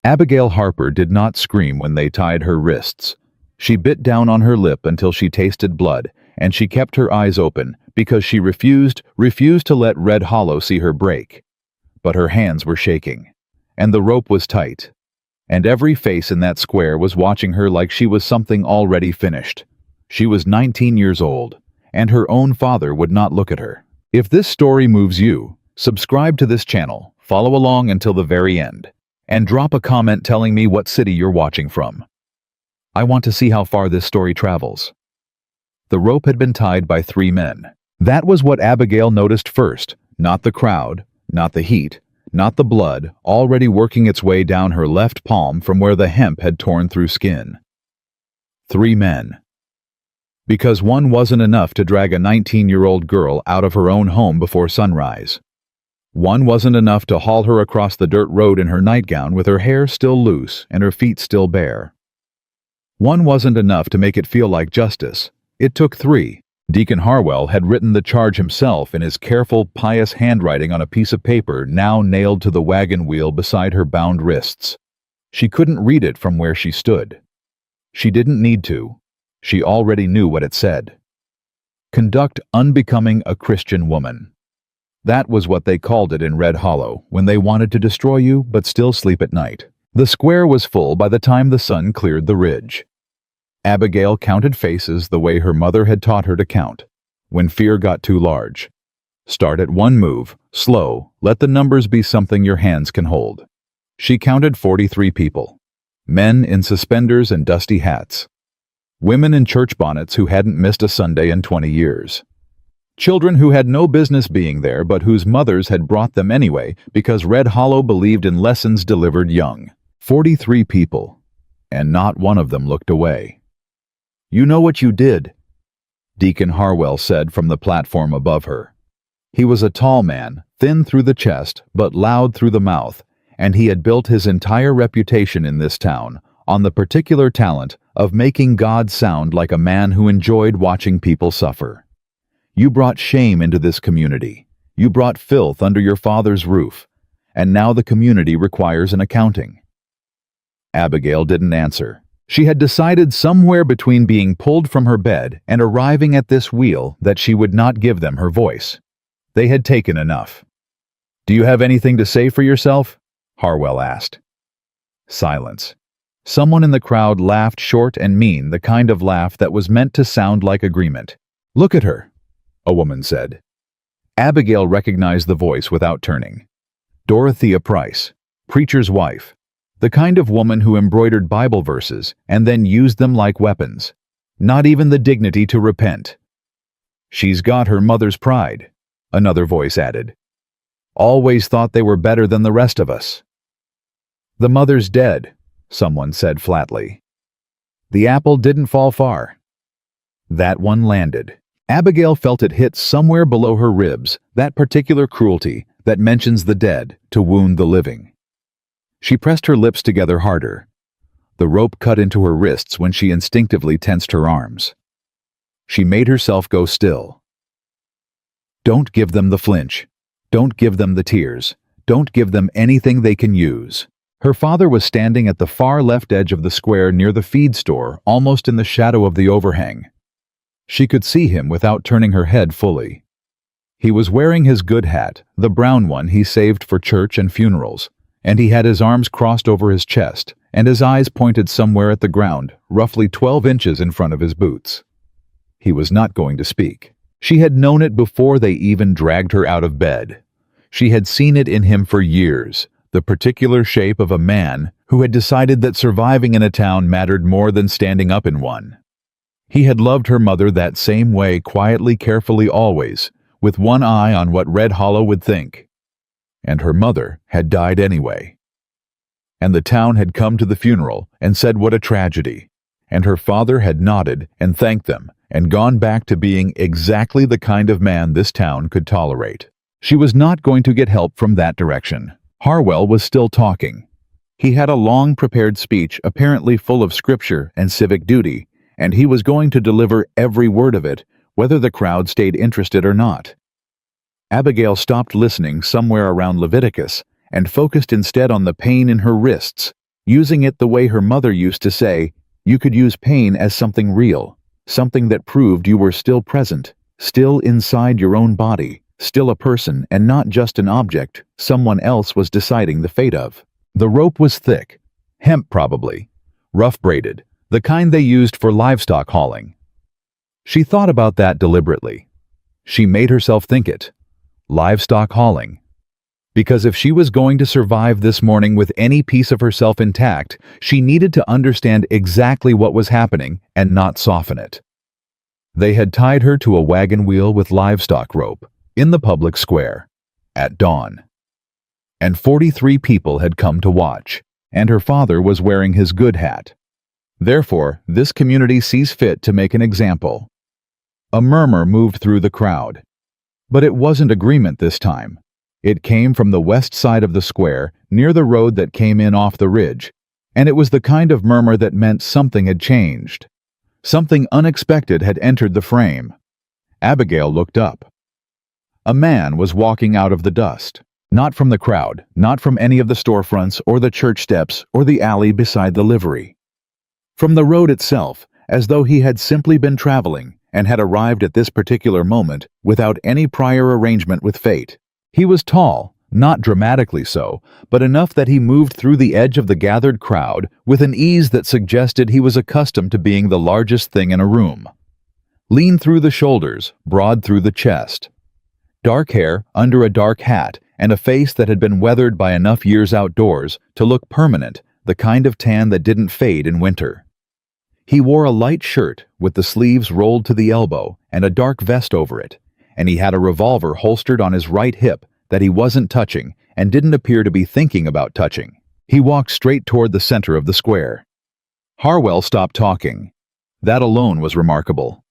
Abigail Harper did not scream when they tied her wrists. She bit down on her lip until she tasted blood, and she kept her eyes open because she refused to let Red Hollow see her break. But her hands were shaking, and the rope was tight, and every face in that square was watching her like she was something already finished. She was 19 years old, and her own father would not look at her. If this story moves you, subscribe to this channel, follow along until the very end, and drop a comment telling me what city you're watching from. I want to see how far this story travels. The rope had been tied by 3 men. That was what Abigail noticed first, not the crowd, not the heat, not the blood already working its way down her left palm from where the hemp had torn through skin. 3 men. Because one wasn't enough to drag a 19-year-old girl out of her own home before sunrise. One wasn't enough to haul her across the dirt road in her nightgown with her hair still loose and her feet still bare. One wasn't enough to make it feel like justice. It took 3. Deacon Harwell had written the charge himself in his careful, pious handwriting on a piece of paper now nailed to the wagon wheel beside her bound wrists. She couldn't read it from where she stood. She didn't need to. She already knew what it said. Conduct unbecoming a Christian woman. That was what they called it in Red Hollow when they wanted to destroy you but still sleep at night. The square was full by the time the sun cleared the ridge. Abigail counted faces the way her mother had taught her to count, when fear got too large. Start at one move, slow, let the numbers be something your hands can hold. She counted 43 people. Men in suspenders and dusty hats. Women in church bonnets who hadn't missed a Sunday in 20 years. Children who had no business being there but whose mothers had brought them anyway because Red Hollow believed in lessons delivered young. 43 people, and not one of them looked away. "You know what you did," Deacon Harwell said from the platform above her. He was a tall man, thin through the chest but loud through the mouth, and he had built his entire reputation in this town on the particular talent of making God sound like a man who enjoyed watching people suffer. "You brought shame into this community. You brought filth under your father's roof, and now the community requires an accounting." Abigail didn't answer. She had decided somewhere between being pulled from her bed and arriving at this wheel that she would not give them her voice. They had taken enough. "Do you have anything to say for yourself?" Harwell asked. Silence. Someone in the crowd laughed short and mean, the kind of laugh that was meant to sound like agreement. "Look at her," a woman said. Abigail recognized the voice without turning. Dorothea Price, preacher's wife. The kind of woman who embroidered Bible verses and then used them like weapons. Not even the dignity to repent. "She's got her mother's pride," another voice added. "Always thought they were better than the rest of us." "The mother's dead," someone said flatly. "The apple didn't fall far." That one landed. Abigail felt it hit somewhere below her ribs, that particular cruelty that mentions the dead to wound the living. She pressed her lips together harder. The rope cut into her wrists when she instinctively tensed her arms. She made herself go still. Don't give them the flinch. Don't give them the tears. Don't give them anything they can use. Her father was standing at the far left edge of the square near the feed store, almost in the shadow of the overhang. She could see him without turning her head fully. He was wearing his good hat, the brown one he saved for church and funerals, and he had his arms crossed over his chest, and his eyes pointed somewhere at the ground, roughly 12 inches in front of his boots. He was not going to speak. She had known it before they even dragged her out of bed. She had seen it in him for years, the particular shape of a man who had decided that surviving in a town mattered more than standing up in one. He had loved her mother that same way, quietly, carefully, always, with one eye on what Red Hollow would think. And her mother had died anyway. And the town had come to the funeral and said what a tragedy, and her father had nodded and thanked them and gone back to being exactly the kind of man this town could tolerate. She was not going to get help from that direction. Harwell was still talking. He had a long prepared speech apparently full of scripture and civic duty, and he was going to deliver every word of it, whether the crowd stayed interested or not. Abigail stopped listening somewhere around Leviticus and focused instead on the pain in her wrists. using it the way her mother used to say, you could use pain as something real, something that proved you were still present, still inside your own body, still a person and not just an object someone else was deciding the fate of. The rope was thick, hemp probably, rough braided, the kind they used for livestock hauling. She thought about that deliberately. She made herself think it. Livestock hauling. Because if she was going to survive this morning with any piece of herself intact, she needed to understand exactly what was happening and not soften it. They had tied her to a wagon wheel with livestock rope, in the public square, at dawn. And 43 people had come to watch, and her father was wearing his good hat. Therefore, this community sees fit to make an example. A murmur moved through the crowd. But it wasn't agreement this time. It came from the west side of the square, near the road that came in off the ridge, and it was the kind of murmur that meant something had changed. Something unexpected had entered the frame. Abigail looked up. A man was walking out of the dust, not from the crowd, not from any of the storefronts or the church steps or the alley beside the livery. From the road itself, as though he had simply been traveling and had arrived at this particular moment without any prior arrangement with fate. He was tall, not dramatically so, but enough that he moved through the edge of the gathered crowd with an ease that suggested he was accustomed to being the largest thing in a room. Lean through the shoulders, broad through the chest. Dark hair under a dark hat, and a face that had been weathered by enough years outdoors to look permanent, the kind of tan that didn't fade in winter. He wore a light shirt with the sleeves rolled to the elbow and a dark vest over it, and he had a revolver holstered on his right hip that he wasn't touching and didn't appear to be thinking about touching. He walked straight toward the center of the square. Harwell stopped talking. That alone was remarkable.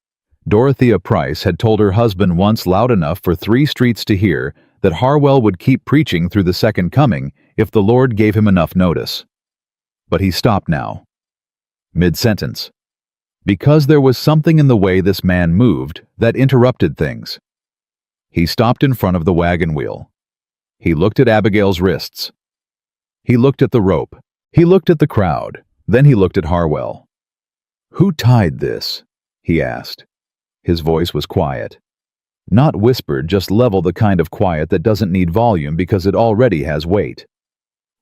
Dorothea Price had told her husband once loud enough for 3 streets to hear that Harwell would keep preaching through the second coming if the Lord gave him enough notice. But he stopped now. Mid-sentence. Because there was something in the way this man moved that interrupted things. He stopped in front of the wagon wheel. He looked at Abigail's wrists. He looked at the rope. He looked at the crowd. Then he looked at Harwell. "Who tied this?" he asked. His voice was quiet. Not whispered, just level, the kind of quiet that doesn't need volume because it already has weight.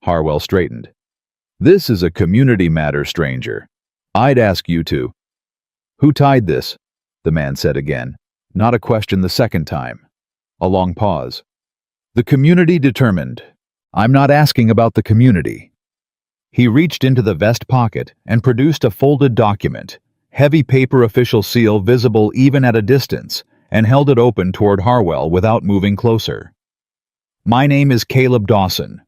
Harwell straightened. "This is a community matter, stranger. I'd ask you to." "Who tied this?" the man said again. Not a question the second time. A long pause. "The community determined. I'm not asking about the community." He reached into the vest pocket and produced a folded document, heavy paper, official seal visible even at a distance, and held it open toward Harwell without moving closer. "My name is Caleb Dawson.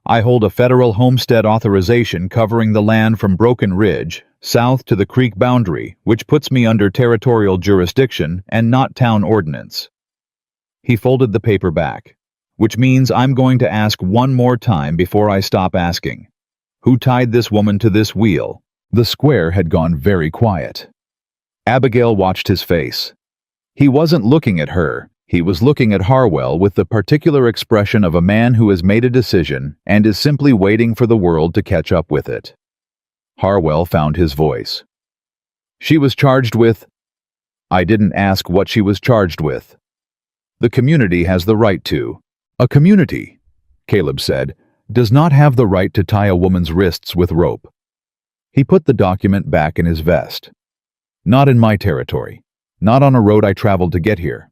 I hold a federal homestead authorization covering the land from Broken Ridge, south to the creek boundary, which puts me under territorial jurisdiction and not town ordinance." He folded the paper back, "which means I'm going to ask one more time before I stop asking. Who tied this woman to this wheel?" The square had gone very quiet. Abigail watched his face. He wasn't looking at her. He was looking at Harwell with the particular expression of a man who has made a decision and is simply waiting for the world to catch up with it. Harwell found his voice. "She was charged with—" "I didn't ask what she was charged with. The community has the right to." "A community," Caleb said, "does not have the right to tie a woman's wrists with rope." He put the document back in his vest. "Not in my territory. Not on a road I traveled to get here."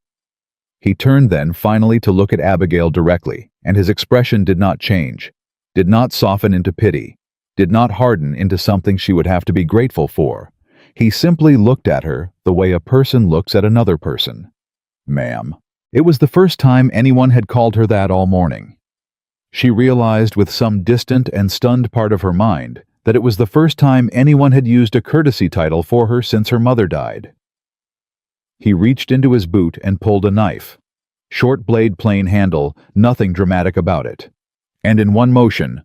He turned then finally to look at Abigail directly, and his expression did not change, did not soften into pity, did not harden into something she would have to be grateful for. He simply looked at her the way a person looks at another person. "Ma'am." It was the first time anyone had called her that all morning. She realized with some distant and stunned part of her mind that it was the first time anyone had used a courtesy title for her since her mother died. He reached into his boot and pulled a knife. Short blade, plain handle, nothing dramatic about it. And in one motion,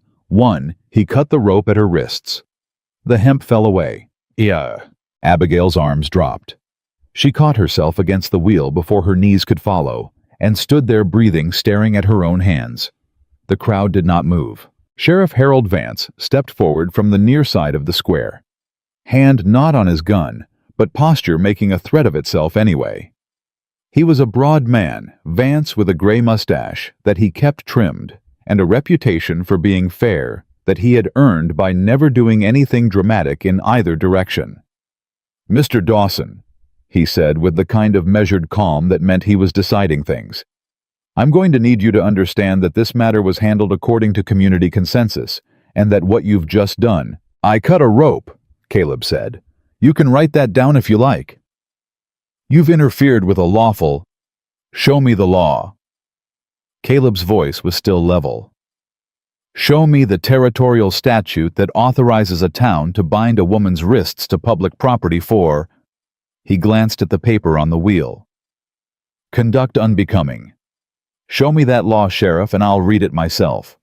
he cut the rope at her wrists. The hemp fell away. "Yeah." Abigail's arms dropped. She caught herself against the wheel before her knees could follow, and stood there breathing, staring at her own hands. The crowd did not move. Sheriff Harold Vance stepped forward from the near side of the square, hand not on his gun, but posture making a threat of itself anyway. He was a broad man, Vance, with a gray mustache that he kept trimmed, and a reputation for being fair that he had earned by never doing anything dramatic in either direction. "Mr. Dawson," he said with the kind of measured calm that meant he was deciding things, "I'm going to need you to understand that this matter was handled according to community consensus, and that what you've just done—" "I cut a rope," Caleb said. "You can write that down if you like. You've interfered with a lawful—" "Show me the law." Caleb's voice was still level. "Show me the territorial statute that authorizes a town to bind a woman's wrists to public property for—" He glanced at the paper on the wheel. "Conduct unbecoming. Show me that law, Sheriff, and I'll read it myself."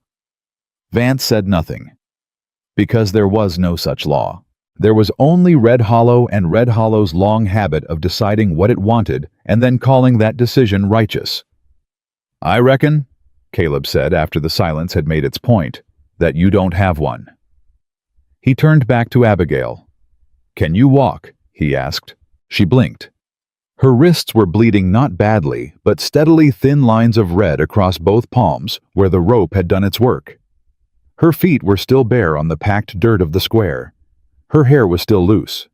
Vance said nothing, because there was no such law. There was only Red Hollow and Red Hollow's long habit of deciding what it wanted and then calling that decision righteous. "I reckon," Caleb said after the silence had made its point, "that you don't have one." He turned back to Abigail. "Can you walk?" he asked. She blinked. Her wrists were bleeding not badly, but steadily thin lines of red across both palms where the rope had done its work. Her feet were still bare on the packed dirt of the square. Her hair was still loose.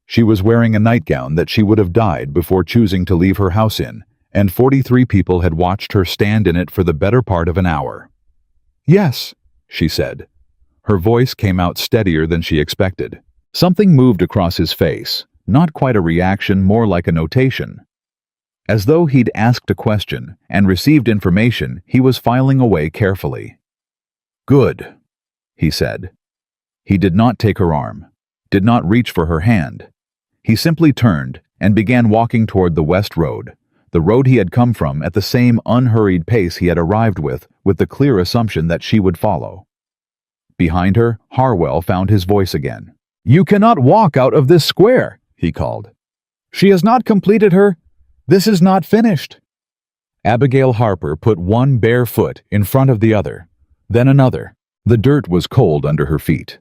She was wearing a nightgown that she would have dyed before choosing to leave her house in, and 43 people had watched her stand in it for the better part of an hour. "Yes," she said. Her voice came out steadier than she expected. Something moved across his face, not quite a reaction, more like a notation. As though he'd asked a question and received information he was filing away carefully. "Good," he said. He did not take her arm, did not reach for her hand. He simply turned and began walking toward the west road, the road he had come from at the same unhurried pace he had arrived with the clear assumption that she would follow. Behind her, Harwell found his voice again. "You cannot walk out of this square," he called. "She has not completed her. This is not finished." Abigail Harper put one bare foot in front of the other, then another. The dirt was cold under her feet.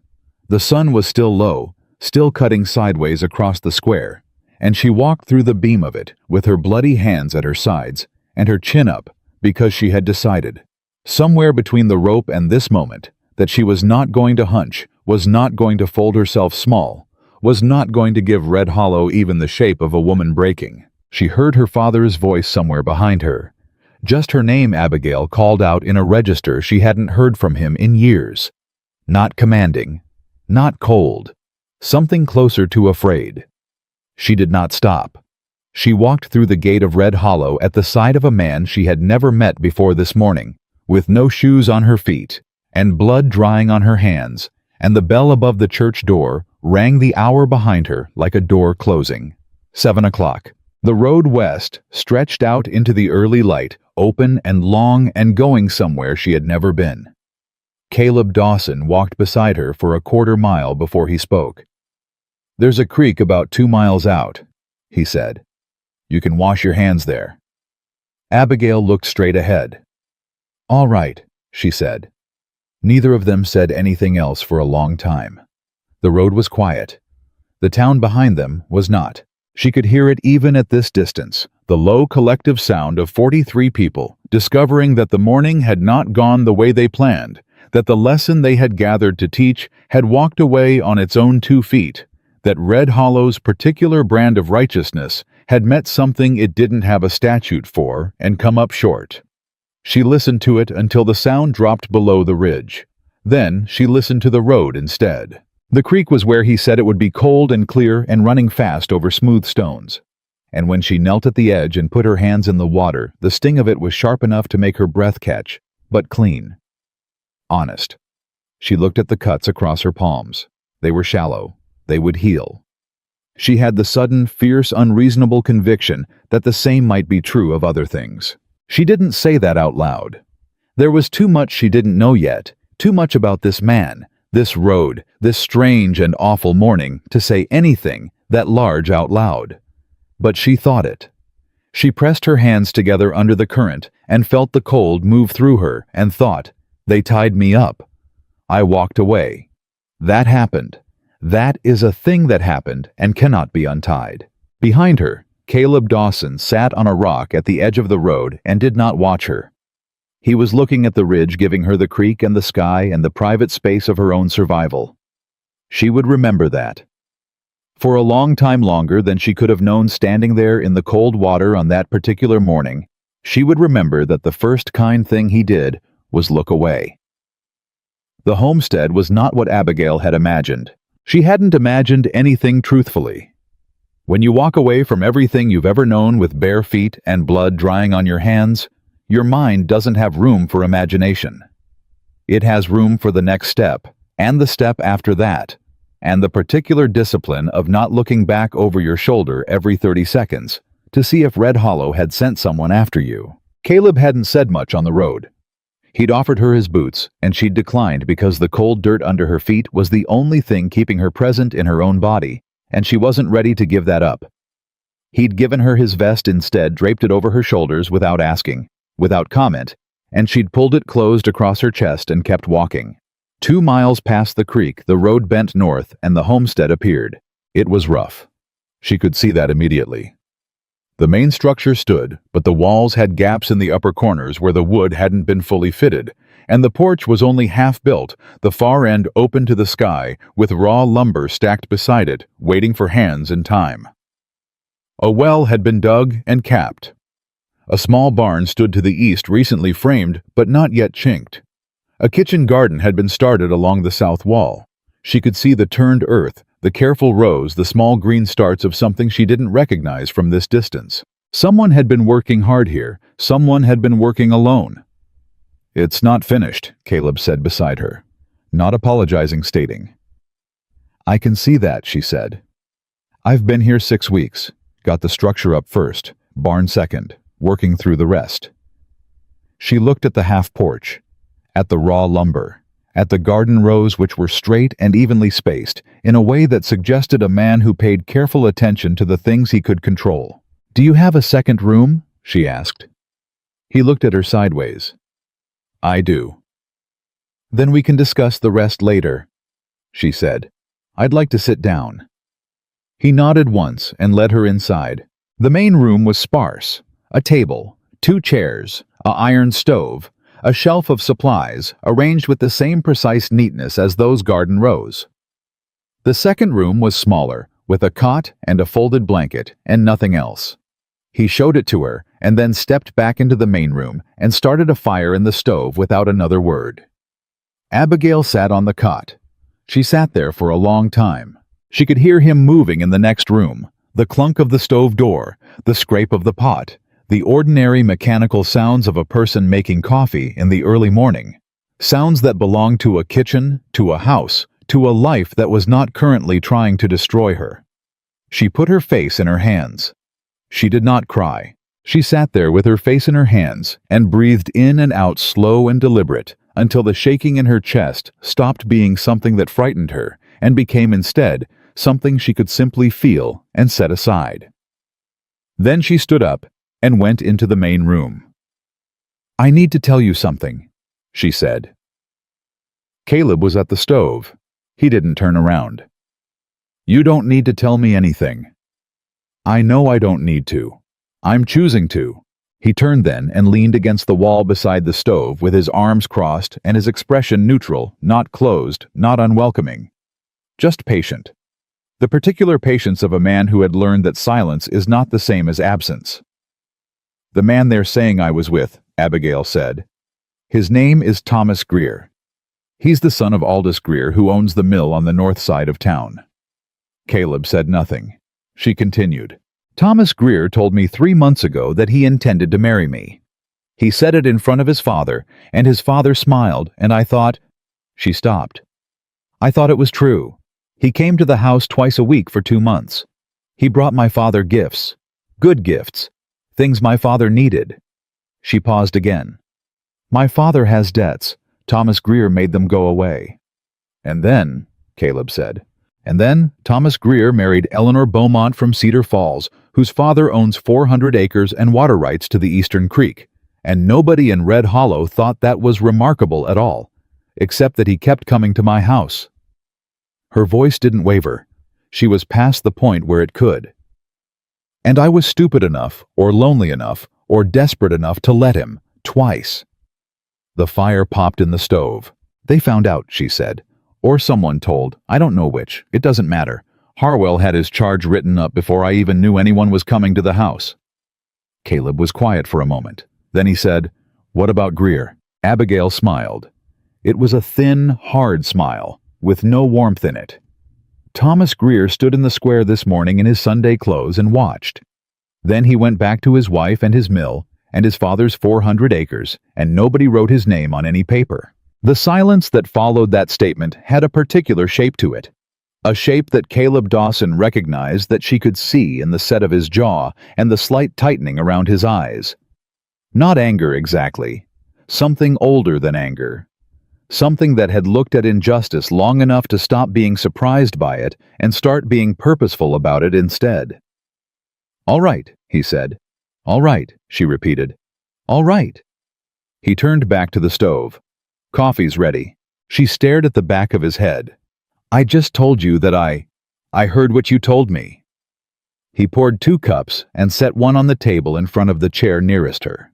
The sun was still low, still cutting sideways across the square, and she walked through the beam of it with her bloody hands at her sides and her chin up because she had decided, somewhere between the rope and this moment, that she was not going to hunch, was not going to fold herself small, was not going to give Red Hollow even the shape of a woman breaking. She heard her father's voice somewhere behind her. Just her name, Abigail called out in a register she hadn't heard from him in years. Not commanding, not cold, something closer to afraid. She did not stop. She walked through the gate of Red Hollow at the side of a man she had never met before this morning, with no shoes on her feet, and blood drying on her hands, and the bell above the church door rang the hour behind her like a door closing. 7 o'clock. The road west stretched out into the early light, open and long and going somewhere she had never been. Caleb Dawson walked beside her for a quarter mile before he spoke. "There's a creek about 2 miles out," he said. "You can wash your hands there." Abigail looked straight ahead. "All right," she said. Neither of them said anything else for a long time. The road was quiet. The town behind them was not. She could hear it even at this distance, the low collective sound of 43 people discovering that the morning had not gone the way they planned, that the lesson they had gathered to teach had walked away on its own 2 feet, that Red Hollow's particular brand of righteousness had met something it didn't have a statute for and come up short. She listened to it until the sound dropped below the ridge. Then she listened to the road instead. The creek was where he said it would be cold and clear and running fast over smooth stones. And when she knelt at the edge and put her hands in the water, the sting of it was sharp enough to make her breath catch, but clean. Honest. She looked at the cuts across her palms. They were shallow. They would heal. She had the sudden, fierce, unreasonable conviction that the same might be true of other things. She didn't say that out loud. There was too much she didn't know yet, too much about this man, this road, this strange and awful morning, to say anything that large out loud. But she thought it. She pressed her hands together under the current and felt the cold move through her and thought, They tied me up. I walked away. That happened. That is a thing that happened and cannot be untied. Behind her, Caleb Dawson sat on a rock at the edge of the road and did not watch her. He was looking at the ridge, giving her the creek and the sky and the private space of her own survival. She would remember that. For a long time longer than she could have known standing there in the cold water on that particular morning, she would remember that the first kind thing he did was look away. The homestead was not what Abigail had imagined. She hadn't imagined anything truthfully. When you walk away from everything you've ever known with bare feet and blood drying on your hands, your mind doesn't have room for imagination. It has room for the next step, and the step after that, and the particular discipline of not looking back over your shoulder every 30 seconds to see if Red Hollow had sent someone after you. Caleb hadn't said much on the road. He'd offered her his boots, and she'd declined because the cold dirt under her feet was the only thing keeping her present in her own body, and she wasn't ready to give that up. He'd given her his vest instead, draped it over her shoulders without asking, without comment, and she'd pulled it closed across her chest and kept walking. 2 miles past the creek, the road bent north and the homestead appeared. It was rough. She could see that immediately. The main structure stood, but the walls had gaps in the upper corners where the wood hadn't been fully fitted, and the porch was only half built, the far end open to the sky, with raw lumber stacked beside it, waiting for hands and time. A well had been dug and capped. A small barn stood to the east, recently framed, but not yet chinked. A kitchen garden had been started along the south wall. She could see the turned earth, the careful rows, the small green starts of something she didn't recognize from this distance. Someone had been working hard here. Someone had been working alone. "It's not finished," Caleb said beside her, not apologizing, stating. "I can see that," she said. "I've been here 6 weeks. Got the structure up first, barn second, working through the rest." She looked at the half porch, at the raw lumber, at the garden rows which were straight and evenly spaced, in a way that suggested a man who paid careful attention to the things he could control. "Do you have a second room?" she asked. He looked at her sideways. "I do." "Then we can discuss the rest later," she said. "I'd like to sit down." He nodded once and led her inside. The main room was sparse. A table, 2 chairs, an iron stove, a shelf of supplies, arranged with the same precise neatness as those garden rows. The second room was smaller, with a cot and a folded blanket, and nothing else. He showed it to her, and then stepped back into the main room and started a fire in the stove without another word. Abigail sat on the cot. She sat there for a long time. She could hear him moving in the next room, the clunk of the stove door, the scrape of the pot, the ordinary mechanical sounds of a person making coffee in the early morning, sounds that belonged to a kitchen, to a house, to a life that was not currently trying to destroy her. She put her face in her hands. She did not cry. She sat there with her face in her hands and breathed in and out, slow and deliberate, until the shaking in her chest stopped being something that frightened her and became instead something she could simply feel and set aside. Then she stood up and went into the main room. "I need to tell you something," she said. Caleb was at the stove. He didn't turn around. "You don't need to tell me anything." "I know I don't need to. I'm choosing to." He turned then and leaned against the wall beside the stove with his arms crossed and his expression neutral, not closed, not unwelcoming. Just patient. The particular patience of a man who had learned that silence is not the same as absence. "The man they're saying I was with," Abigail said. "His name is Thomas Greer. He's the son of Aldous Greer, who owns the mill on the north side of town." Caleb said nothing. She continued. "Thomas Greer told me 3 months ago that he intended to marry me. He said it in front of his father, and his father smiled, and I thought—" She stopped. "I thought it was true. He came to the house twice a week for 2 months. He brought my father gifts. Good gifts. Things my father needed." She paused again. "My father has debts. Thomas Greer made them go away." "And then," Caleb said, "and then Thomas Greer married Eleanor Beaumont from Cedar Falls, whose father owns 400 acres and water rights to the Eastern Creek, and nobody in Red Hollow thought that was remarkable at all, except that he kept coming to my house." Her voice didn't waver. She was past the point where it could. "And I was stupid enough, or lonely enough, or desperate enough to let him, twice." The fire popped in the stove. "They found out," she said. "Or someone told. I don't know which. It doesn't matter. Harwell had his charge written up before I even knew anyone was coming to the house." Caleb was quiet for a moment. Then he said, "What about Greer?" Abigail smiled. It was a thin, hard smile, with no warmth in it. "Thomas Greer stood in the square this morning in his Sunday clothes and watched. Then he went back to his wife and his mill and his father's 400 acres, and nobody wrote his name on any paper." The silence that followed that statement had a particular shape to it. A shape that Caleb Dawson recognized that she could see in the set of his jaw and the slight tightening around his eyes. Not anger exactly. Something older than anger. Something that had looked at injustice long enough to stop being surprised by it and start being purposeful about it instead. "All right," he said. "All right," she repeated. "All right." He turned back to the stove. "Coffee's ready." She stared at the back of his head. "I just told you that I heard what you told me." He poured 2 cups and set one on the table in front of the chair nearest her.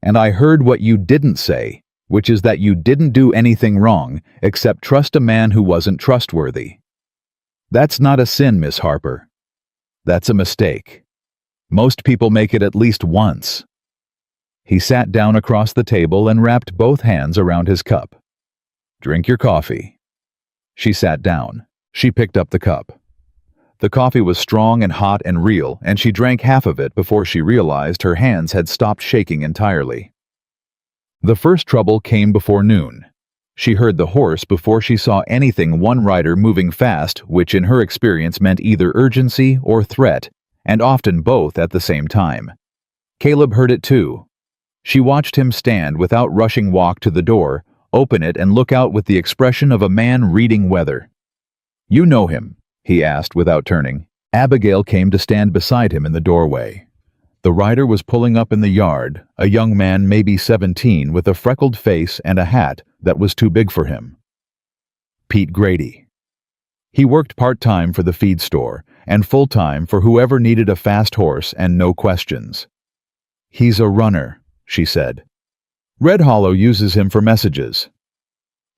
"And I heard what you didn't say, which is that you didn't do anything wrong except trust a man who wasn't trustworthy. That's not a sin, Miss Harper. That's a mistake. Most people make it at least once." He sat down across the table and wrapped both hands around his cup. "Drink your coffee." She sat down. She picked up the cup. The coffee was strong and hot and real, and she drank half of it before she realized her hands had stopped shaking entirely. The first trouble came before noon. She heard the horse before she saw anything one rider moving fast, which in her experience meant either urgency or threat, and often both at the same time. Caleb heard it too. She watched him stand without rushing walk to the door, open it and look out with the expression of a man reading weather. "You know him?" he asked without turning. Abigail came to stand beside him in the doorway. The rider was pulling up in the yard, a young man maybe 17 with a freckled face and a hat that was too big for him. Pete Grady. He worked part-time for the feed store and full-time for whoever needed a fast horse and no questions. "He's a runner," she said. "Red Hollow uses him for messages."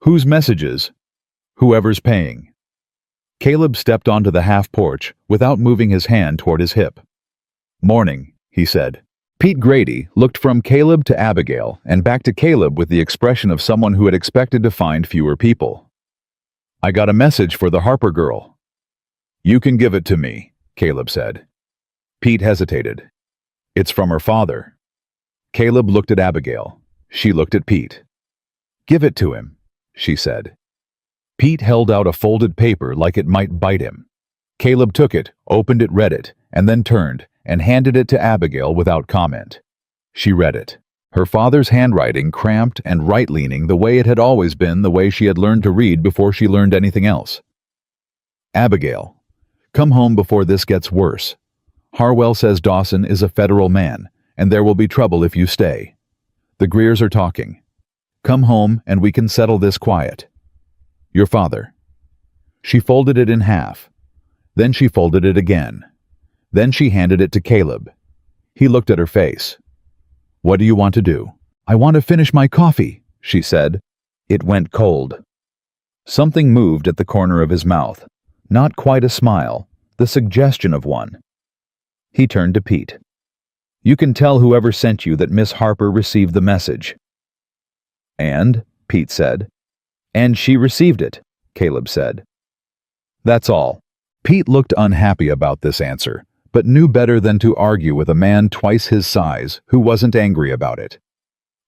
"Whose messages?" "Whoever's paying." Caleb stepped onto the half-porch without moving his hand toward his hip. "Morning," he said. Pete Grady looked from Caleb to Abigail and back to Caleb with the expression of someone who had expected to find fewer people. "I got a message for the Harper girl." "You can give it to me," Caleb said. Pete hesitated. "It's from her father." Caleb looked at Abigail. She looked at Pete. "Give it to him," she said. Pete held out a folded paper like it might bite him. Caleb took it, opened it, read it, and then turned and handed it to Abigail without comment. She read it. Her father's handwriting cramped and right-leaning the way it had always been, the way she had learned to read before she learned anything else. "Abigail, come home before this gets worse. Harwell says Dawson is a federal man, and there will be trouble if you stay. The Greers are talking. Come home and we can settle this quiet. Your father." She folded it in half. Then she folded it again. Then she handed it to Caleb. He looked at her face. "What do you want to do?" "I want to finish my coffee," she said. It went cold. Something moved at the corner of his mouth. Not quite a smile, the suggestion of one. He turned to Pete. "You can tell whoever sent you that Miss Harper received the message." "And?" Pete said. "And she received it," Caleb said. "That's all." Pete looked unhappy about this answer, but knew better than to argue with a man twice his size who wasn't angry about it.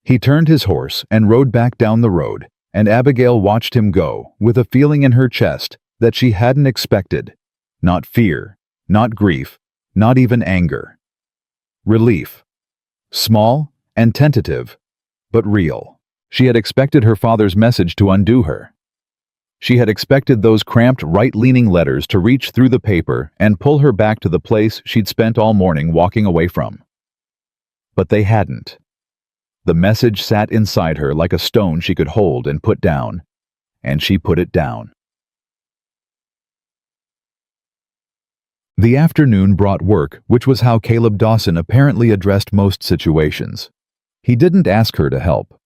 He turned his horse and rode back down the road, and Abigail watched him go with a feeling in her chest that she hadn't expected. Not fear, not grief, not even anger. Relief. Small and tentative, but real. She had expected her father's message to undo her. She had expected those cramped right-leaning letters to reach through the paper and pull her back to the place she'd spent all morning walking away from. But they hadn't. The message sat inside her like a stone she could hold and put down. And she put it down. The afternoon brought work, which was how Caleb Dawson apparently addressed most situations. He didn't ask her to help.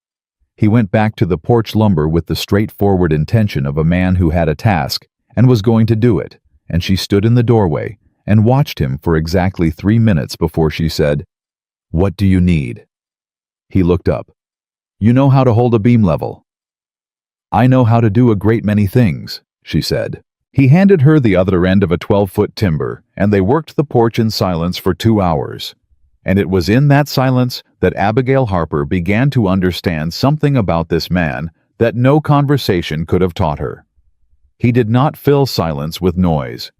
He went back to the porch lumber with the straightforward intention of a man who had a task and was going to do it, and she stood in the doorway and watched him for exactly 3 minutes before she said, "What do you need?" He looked up. "You know how to hold a beam level." "I know how to do a great many things," she said. He handed her the other end of a 12-foot timber, and they worked the porch in silence for 2 hours. And it was in that silence that Abigail Harper began to understand something about this man that no conversation could have taught her. He did not fill silence with noise.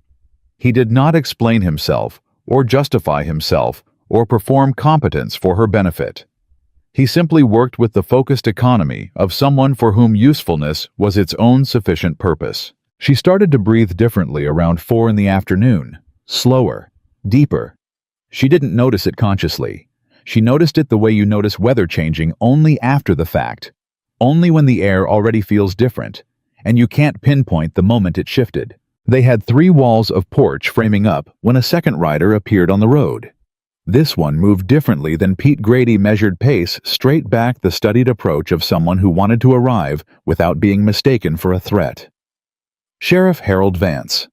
He did not explain himself, or justify himself, or perform competence for her benefit. He simply worked with the focused economy of someone for whom usefulness was its own sufficient purpose. She started to breathe differently around 4 in the afternoon, slower, deeper. She didn't notice it consciously. She noticed it the way you notice weather changing only after the fact, only when the air already feels different, and you can't pinpoint the moment it shifted. They had 3 walls of porch framing up when a second rider appeared on the road. This one moved differently than Pete Grady measured pace straight back the studied approach of someone who wanted to arrive without being mistaken for a threat. Sheriff Harold Vance.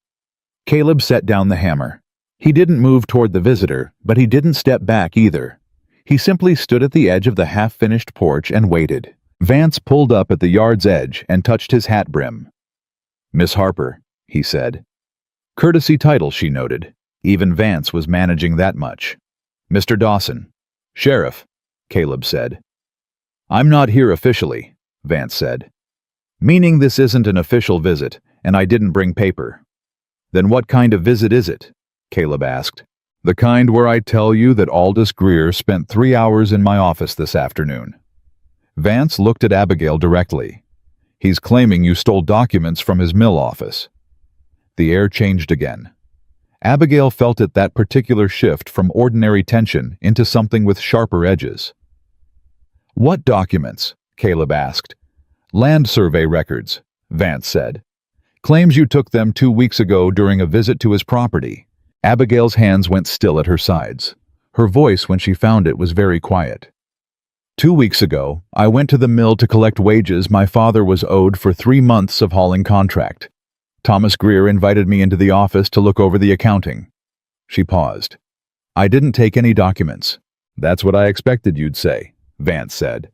Caleb set down the hammer. He didn't move toward the visitor, but he didn't step back either. He simply stood at the edge of the half-finished porch and waited. Vance pulled up at the yard's edge and touched his hat brim. "Miss Harper," he said. Courtesy title, she noted. Even Vance was managing that much. "Mr. Dawson." "Sheriff," Caleb said. "I'm not here officially," Vance said. "Meaning this isn't an official visit, and I didn't bring paper." "Then what kind of visit is it?" Caleb asked. "The kind where I tell you that Aldous Greer spent 3 hours in my office this afternoon." Vance looked at Abigail directly. "He's claiming you stole documents from his mill office." The air changed again. Abigail felt it, that particular shift from ordinary tension into something with sharper edges. "What documents?" Caleb asked. "Land survey records," Vance said. "Claims you took them 2 weeks ago during a visit to his property." Abigail's hands went still at her sides. Her voice, when she found it, was very quiet. "2 weeks ago, I went to the mill to collect wages my father was owed for 3 months of hauling contract. Thomas Greer invited me into the office to look over the accounting." She paused. "I didn't take any documents." "That's what I expected you'd say," Vance said.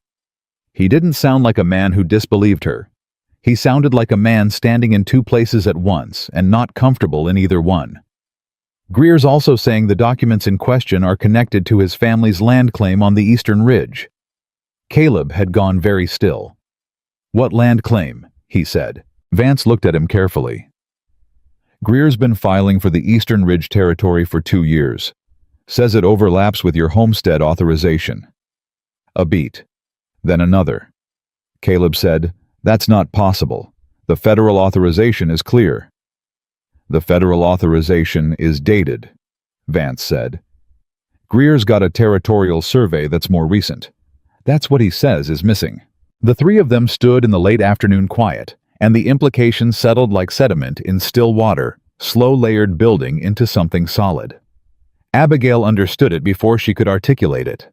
He didn't sound like a man who disbelieved her. He sounded like a man standing in 2 places at once and not comfortable in either one. "Greer's also saying the documents in question are connected to his family's land claim on the Eastern Ridge." Caleb had gone very still. "What land claim?" he said. Vance looked at him carefully. "Greer's been filing for the Eastern Ridge territory for 2 years. Says it overlaps with your homestead authorization." A beat. Then another. Caleb said, "That's not possible. The federal authorization is clear." "The federal authorization is dated," Vance said. "Greer's got a territorial survey that's more recent. That's what he says is missing." The 3 of them stood in the late afternoon quiet, and the implications settled like sediment in still water, slow-layered building into something solid. Abigail understood it before she could articulate it.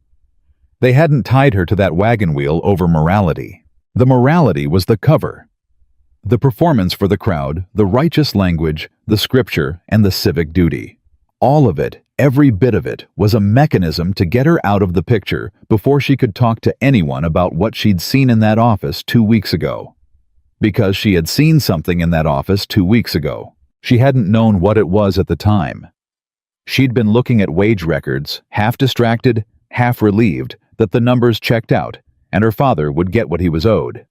They hadn't tied her to that wagon wheel over morality. The morality was the cover. The performance for the crowd, the righteous language, the scripture, and the civic duty. All of it, every bit of it, was a mechanism to get her out of the picture before she could talk to anyone about what she'd seen in that office 2 weeks ago. Because she had seen something in that office 2 weeks ago. She hadn't known what it was at the time. She'd been looking at wage records, half distracted, half relieved that the numbers checked out, and her father would get what he was owed.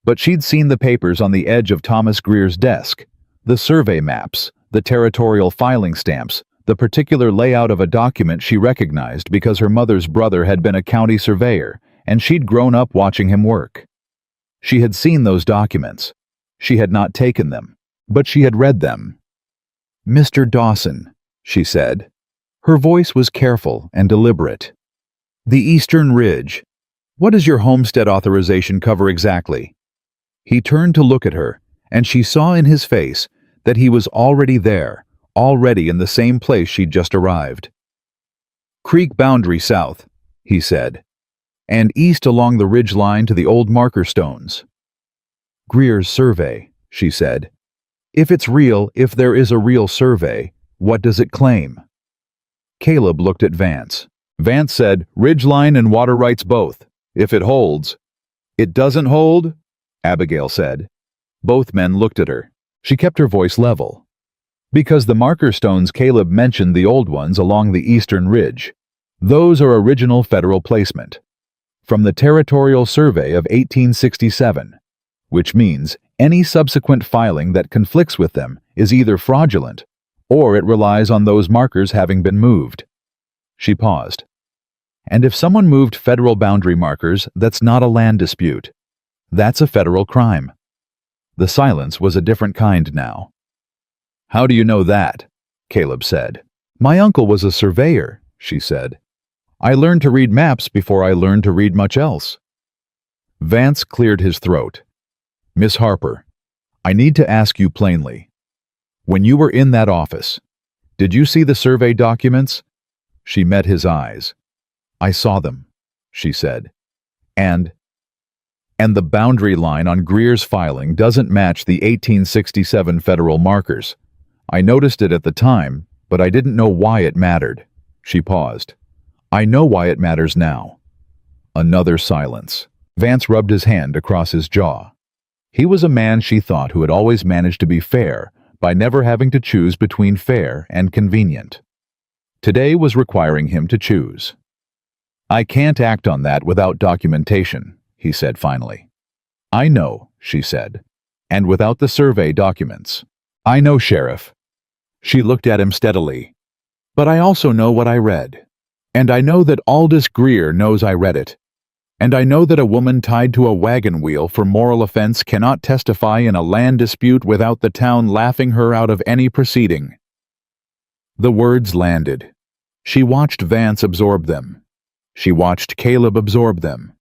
But she'd seen the papers on the edge of Thomas Greer's desk, the survey maps, the territorial filing stamps, the particular layout of a document she recognized because her mother's brother had been a county surveyor, and she'd grown up watching him work. She had seen those documents. She had not taken them, but she had read them. "Mr. Dawson," she said. Her voice was careful and deliberate. "The Eastern Ridge. What does your homestead authorization cover exactly? He turned to look at her, and she saw in his face that he was already there, already in the same place she'd just arrived. Creek boundary south, he said, and east along the ridge line to the old marker stones. Greer's survey, she said. If it's real, if there is a real survey, what does it claim? Caleb looked at Vance. Vance said, ridgeline and water rights both, if it holds. It doesn't hold? Abigail said. Both men looked at her. She kept her voice level. Because the marker stones Caleb mentioned the old ones along the eastern ridge. Those are original federal placement. From the Territorial Survey of 1867, which means any subsequent filing that conflicts with them is either fraudulent or it relies on those markers having been moved. She paused. And if someone moved federal boundary markers, that's not a land dispute. That's a federal crime. The silence was a different kind now. How do you know that? Caleb said. My uncle was a surveyor, she said. I learned to read maps before I learned to read much else. Vance cleared his throat. Miss Harper, I need to ask you plainly. When you were in that office, did you see the survey documents? She met his eyes. I saw them, she said. And the boundary line on Greer's filing doesn't match the 1867 federal markers. I noticed it at the time, but I didn't know why it mattered. She paused. I know why it matters now. Another silence. Vance rubbed his hand across his jaw. He was a man, she thought, who had always managed to be fair by never having to choose between fair and convenient. Today was requiring him to choose. I can't act on that without documentation, he said finally. I know, she said, and without the survey documents. I know, Sheriff. She looked at him steadily. But I also know what I read. And I know that Aldous Greer knows I read it. And I know that a woman tied to a wagon wheel for moral offense cannot testify in a land dispute without the town laughing her out of any proceeding. The words landed. She watched Vance absorb them. She watched Caleb absorb them.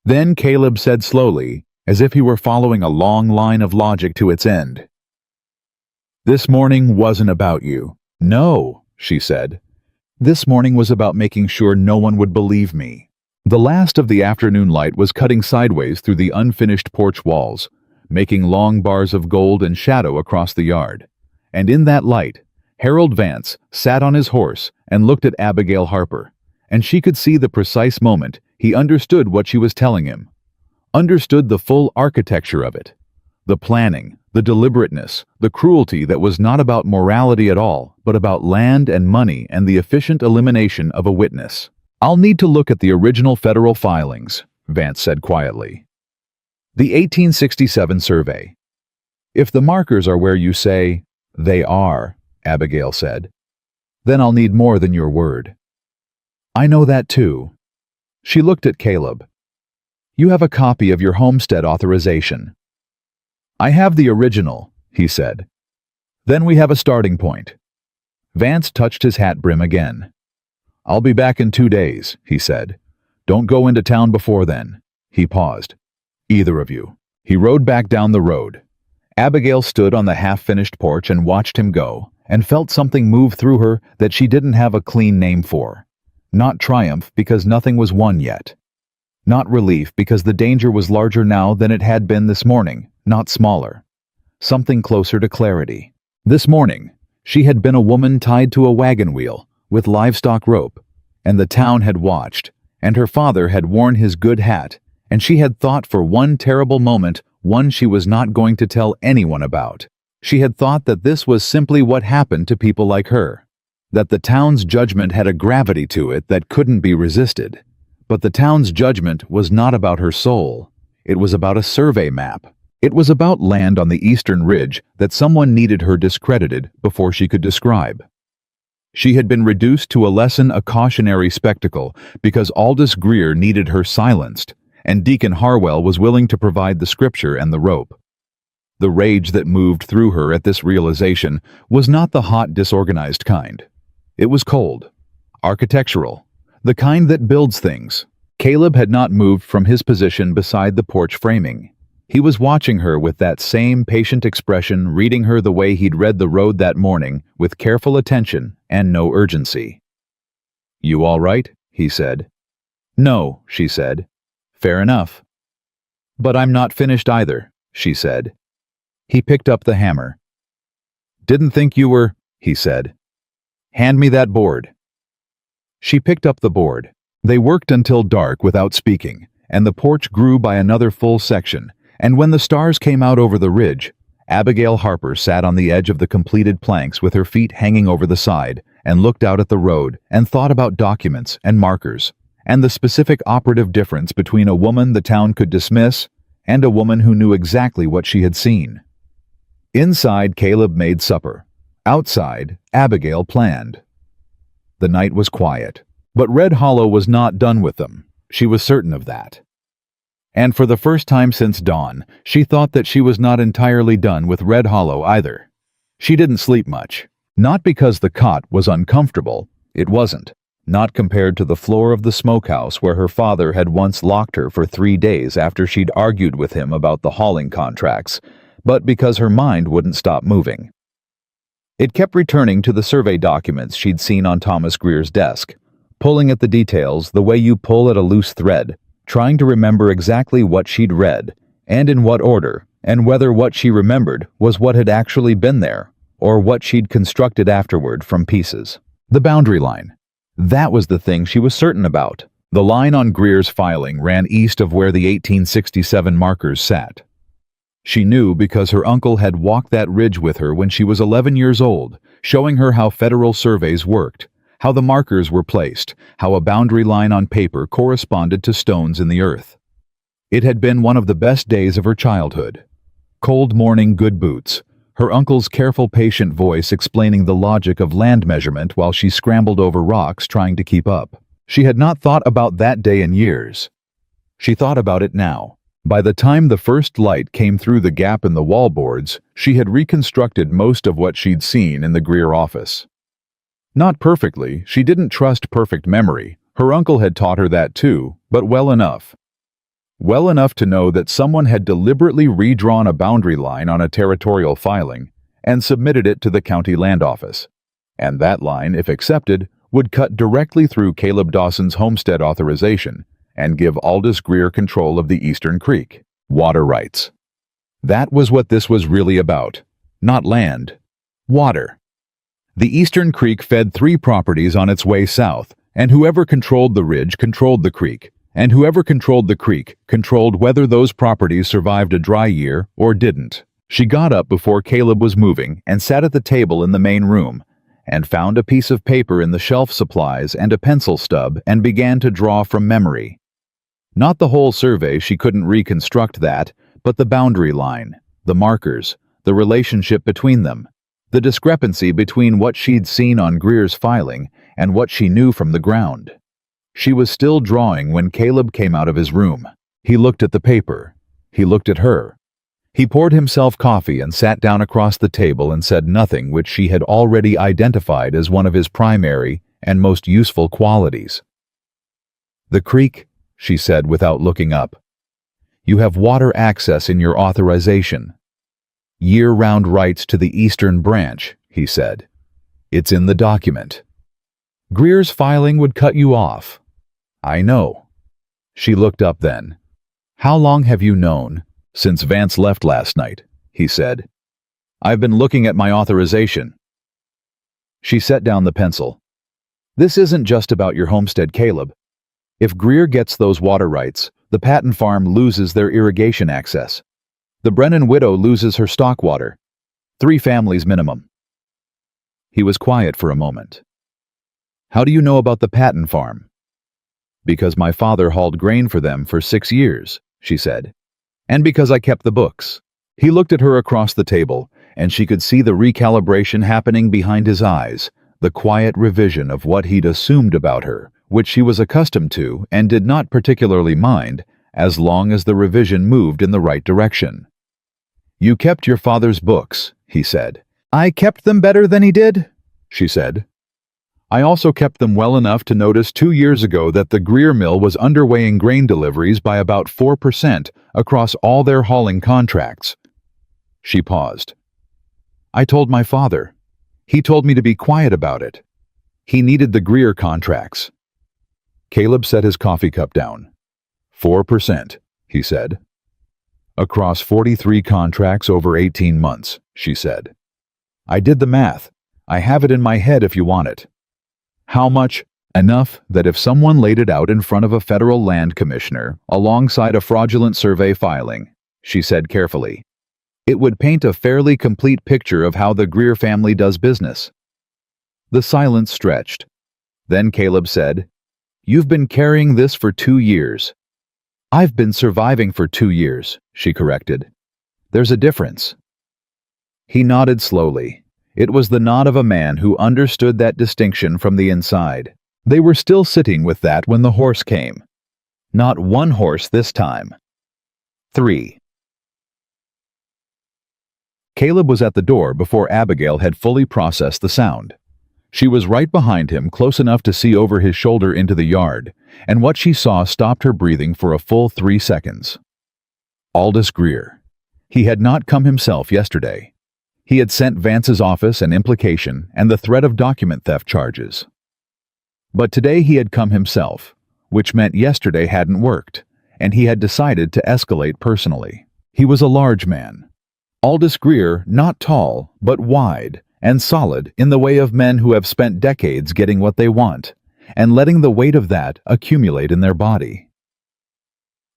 Then Caleb said slowly, as if he were following a long line of logic to its end. This morning wasn't about you. No, she said. This morning was about making sure no one would believe me. The last of the afternoon light was cutting sideways through the unfinished porch walls, making long bars of gold and shadow across the yard. And in that light, Harold Vance sat on his horse and looked at Abigail Harper, and she could see the precise moment he understood what she was telling him, understood the full architecture of it, the planning, the deliberateness, the cruelty that was not about morality at all, but about land and money and the efficient elimination of a witness. I'll need to look at the original federal filings, Vance said quietly. The 1867 survey. If the markers are where you say they are, Abigail said, then I'll need more than your word. I know that too. She looked at Caleb. You have a copy of your homestead authorization. I have the original, he said. Then we have a starting point. Vance touched his hat brim again. I'll be back in 2 days, he said. Don't go into town before then. He paused. Either of you. He rode back down the road. Abigail stood on the half-finished porch and watched him go, and felt something move through her that she didn't have a clean name for. Not triumph, because nothing was won yet. Not relief, because the danger was larger now than it had been this morning, not smaller. Something closer to clarity. This morning, she had been a woman tied to a wagon wheel, with livestock rope, and the town had watched, and her father had worn his good hat, and she had thought for one terrible moment, one she was not going to tell anyone about. She had thought that this was simply what happened to people like her, that the town's judgment had a gravity to it that couldn't be resisted. But the town's judgment was not about her soul. It was about a survey map. It was about land on the eastern ridge that someone needed her discredited before she could describe. She had been reduced to a lesson, a cautionary spectacle, because Aldous Greer needed her silenced, and Deacon Harwell was willing to provide the scripture and the rope. The rage that moved through her at this realization was not the hot, disorganized kind. It was cold, architectural, the kind that builds things. Caleb had not moved from his position beside the porch framing. He was watching her with that same patient expression, reading her the way he'd read the road that morning, with careful attention and no urgency. "You all right?" he said. "No," she said. "Fair enough." "But I'm not finished either," she said. He picked up the hammer. "Didn't think you were," he said. "Hand me that board." She picked up the board. They worked until dark without speaking, and the porch grew by another full section, and when the stars came out over the ridge, Abigail Harper sat on the edge of the completed planks with her feet hanging over the side and looked out at the road and thought about documents and markers and the specific operative difference between a woman the town could dismiss and a woman who knew exactly what she had seen. Inside, Caleb made supper. Outside, Abigail planned. The night was quiet, but Red Hollow was not done with them. She was certain of that. And for the first time since dawn, she thought that she was not entirely done with Red Hollow either. She didn't sleep much. Not because the cot was uncomfortable. It wasn't. Not compared to the floor of the smokehouse where her father had once locked her for 3 days after she'd argued with him about the hauling contracts, but because her mind wouldn't stop moving. It kept returning to the survey documents she'd seen on Thomas Greer's desk, pulling at the details the way you pull at a loose thread, trying to remember exactly what she'd read, and in what order, and whether what she remembered was what had actually been there, or what she'd constructed afterward from pieces. The boundary line. That was the thing she was certain about. The line on Greer's filing ran east of where the 1867 markers sat. She knew because her uncle had walked that ridge with her when she was 11 years old, showing her how federal surveys worked, how the markers were placed, how a boundary line on paper corresponded to stones in the earth. It had been one of the best days of her childhood. Cold morning, good boots, her uncle's careful, patient voice explaining the logic of land measurement while she scrambled over rocks trying to keep up. She had not thought about that day in years. She thought about it now. By the time the first light came through the gap in the wallboards, she had reconstructed most of what she'd seen in the Greer office. Not perfectly, she didn't trust perfect memory. Her uncle had taught her that too, but well enough. Well enough to know that someone had deliberately redrawn a boundary line on a territorial filing and submitted it to the county land office. And that line, if accepted, would cut directly through Caleb Dawson's homestead authorization and give Aldous Greer control of the Eastern Creek. Water rights. That was what this was really about. Not land. Water. The Eastern Creek fed 3 properties on its way south, and whoever controlled the ridge controlled the creek, and whoever controlled the creek controlled whether those properties survived a dry year or didn't. She got up before Caleb was moving and sat at the table in the main room, and found a piece of paper in the shelf supplies and a pencil stub and began to draw from memory. Not the whole survey, she couldn't reconstruct that, but the boundary line, the markers, the relationship between them, the discrepancy between what she'd seen on Greer's filing and what she knew from the ground. She was still drawing when Caleb came out of his room. He looked at the paper. He looked at her. He poured himself coffee and sat down across the table and said nothing which she had already identified as one of his primary and most useful qualities. "The creek," she said without looking up. "You have water access in your authorization. Year-round rights to the Eastern Branch," he said. "It's in the document. Greer's filing would cut you off." "I know." She looked up then. "How long have you known?" "Since Vance left last night," he said. "I've been looking at my authorization." She set down the pencil. "This isn't just about your homestead, Caleb. If Greer gets those water rights, the Patton farm loses their irrigation access. The Brennan widow loses her stock water. 3 families minimum." He was quiet for a moment. "How do you know about the Patton farm?" "Because my father hauled grain for them for 6 years," she said. "And because I kept the books." He looked at her across the table, and she could see the recalibration happening behind his eyes, the quiet revision of what he'd assumed about her, which she was accustomed to and did not particularly mind, as long as the revision moved in the right direction. "You kept your father's books," he said. "I kept them better than he did," she said. I also kept them well enough to notice 2 years ago that the Greer mill was underweighing grain deliveries by about 4% across all their hauling contracts. She paused. I told my father. He told me to be quiet about it. He needed the Greer contracts. Caleb set his coffee cup down. 4%, he said. Across 43 contracts over 18 months, she said. I did the math. I have it in my head if you want it. How much? Enough that if someone laid it out in front of a federal land commissioner alongside a fraudulent survey filing, she said carefully, it would paint a fairly complete picture of how the Greer family does business. The silence stretched. Then Caleb said, You've been carrying this for 2 years. I've been surviving for 2 years, she corrected. There's a difference. He nodded slowly. It was the nod of a man who understood that distinction from the inside. They were still sitting with that when the horse came. Not one horse this time. 3. Caleb was at the door before Abigail had fully processed the sound. She was right behind him, close enough to see over his shoulder into the yard, and what she saw stopped her breathing for a full 3 seconds. Aldous Greer. He had not come himself yesterday. He had sent Vance's office an implication and the threat of document theft charges. But today he had come himself, which meant yesterday hadn't worked, and he had decided to escalate personally. He was a large man. Aldous Greer, not tall, but wide and solid in the way of men who have spent decades getting what they want, and letting the weight of that accumulate in their body.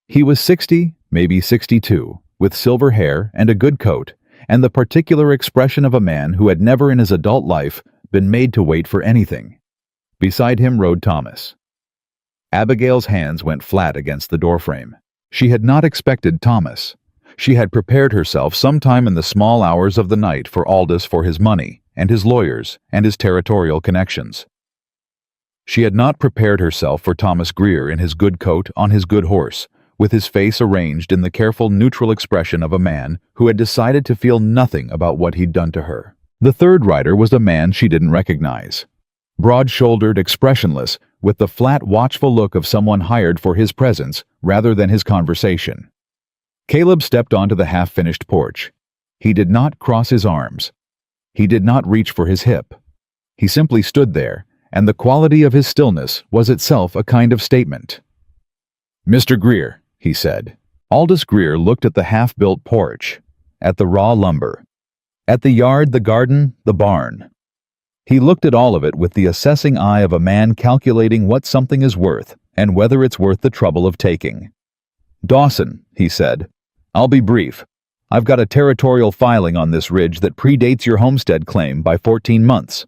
He was 60, maybe 62, with silver hair and a good coat, and the particular expression of a man who had never in his adult life been made to wait for anything. Beside him rode Thomas. Abigail's hands went flat against the doorframe. She had not expected Thomas. She had prepared herself sometime in the small hours of the night for Aldous for his money, and his lawyers, and his territorial connections. She had not prepared herself for Thomas Greer in his good coat on his good horse, with his face arranged in the careful neutral expression of a man who had decided to feel nothing about what he'd done to her. The third rider was a man she didn't recognize. Broad-shouldered, expressionless, with the flat, watchful look of someone hired for his presence rather than his conversation. Caleb stepped onto the half-finished porch. He did not cross his arms. He did not reach for his hip. He simply stood there, and the quality of his stillness was itself a kind of statement. Mr. Greer, he said. Aldous Greer looked at the half-built porch, at the raw lumber, at the yard, the garden, the barn. He looked at all of it with the assessing eye of a man calculating what something is worth and whether it's worth the trouble of taking. Dawson, he said, I'll be brief. I've got a territorial filing on this ridge that predates your homestead claim by 14 months.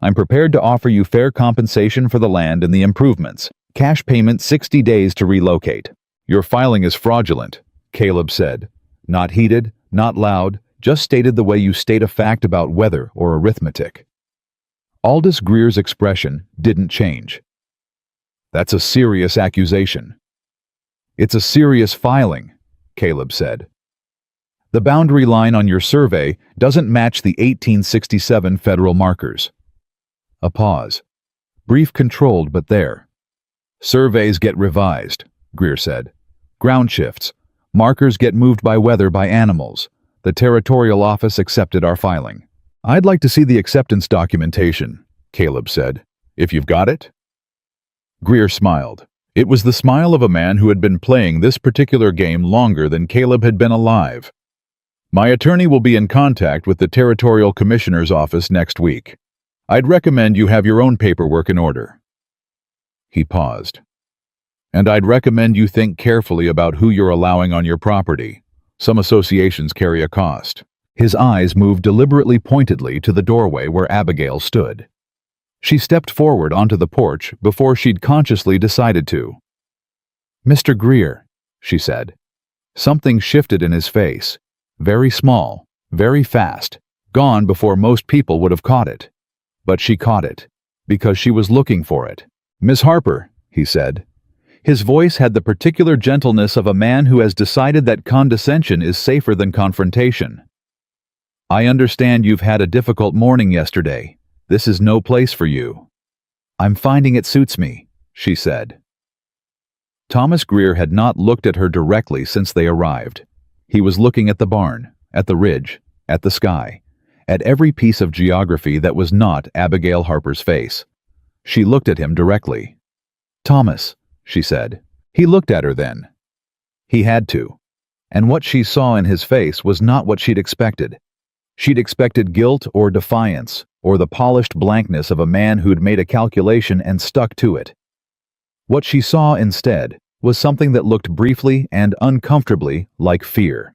I'm prepared to offer you fair compensation for the land and the improvements. Cash payment 60 days to relocate. Your filing is fraudulent, Caleb said. Not heated, not loud, just stated the way you state a fact about weather or arithmetic. Aldous Greer's expression didn't change. That's a serious accusation. It's a serious filing, Caleb said. The boundary line on your survey doesn't match the 1867 federal markers. A pause. Brief, controlled, but there. Surveys get revised, Greer said. Ground shifts. Markers get moved by weather, by animals. The territorial office accepted our filing. I'd like to see the acceptance documentation, Caleb said. If you've got it? Greer smiled. It was the smile of a man who had been playing this particular game longer than Caleb had been alive. My attorney will be in contact with the Territorial Commissioner's office next week. I'd recommend you have your own paperwork in order. He paused. And I'd recommend you think carefully about who you're allowing on your property. Some associations carry a cost. His eyes moved deliberately pointedly to the doorway where Abigail stood. She stepped forward onto the porch before she'd consciously decided to. Mr. Greer, she said. Something shifted in his face. Very small, very fast, gone before most people would have caught it. But she caught it, because she was looking for it. Miss Harper, he said. His voice had the particular gentleness of a man who has decided that condescension is safer than confrontation. I understand you've had a difficult morning yesterday. This is no place for you. I'm finding it suits me, she said. Thomas Greer had not looked at her directly since they arrived. He was looking at the barn, at the ridge, at the sky, at every piece of geography that was not Abigail Harper's face. She looked at him directly. "Thomas," she said. He looked at her then. He had to. And what she saw in his face was not what she'd expected. She'd expected guilt or defiance, or the polished blankness of a man who'd made a calculation and stuck to it. What she saw instead was something that looked briefly and uncomfortably like fear.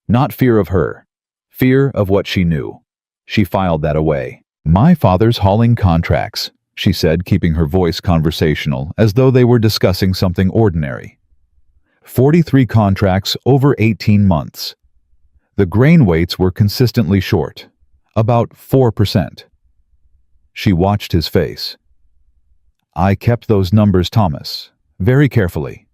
Not fear of her. Fear of what she knew. She filed that away. "My father's hauling contracts," she said, keeping her voice conversational, as though they were discussing something ordinary. 43 contracts over 18 months. The grain weights were consistently short, about 4%. She watched his face. "I kept those numbers, Thomas, very carefully."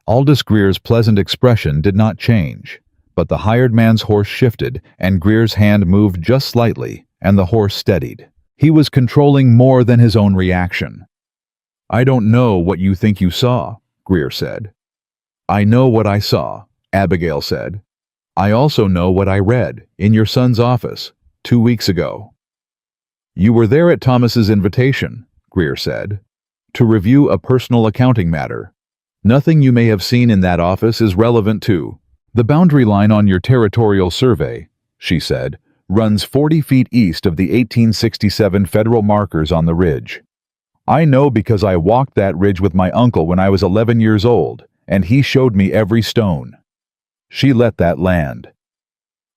Aldous Greer's pleasant expression did not change, but the hired man's horse shifted, and Greer's hand moved just slightly, and the horse steadied. He was controlling more than his own reaction. "I don't know what you think you saw," Greer said. "I know what I saw," Abigail said. "I also know what I read in your son's office 2 weeks ago." "You were there at Thomas's invitation," Greer said, "to review a personal accounting matter. Nothing you may have seen in that office is relevant to the boundary line on your territorial survey," she said, "runs 40 feet east of the 1867 federal markers on the ridge. I know because I walked that ridge with my uncle when I was 11 years old, and he showed me every stone." She let that land.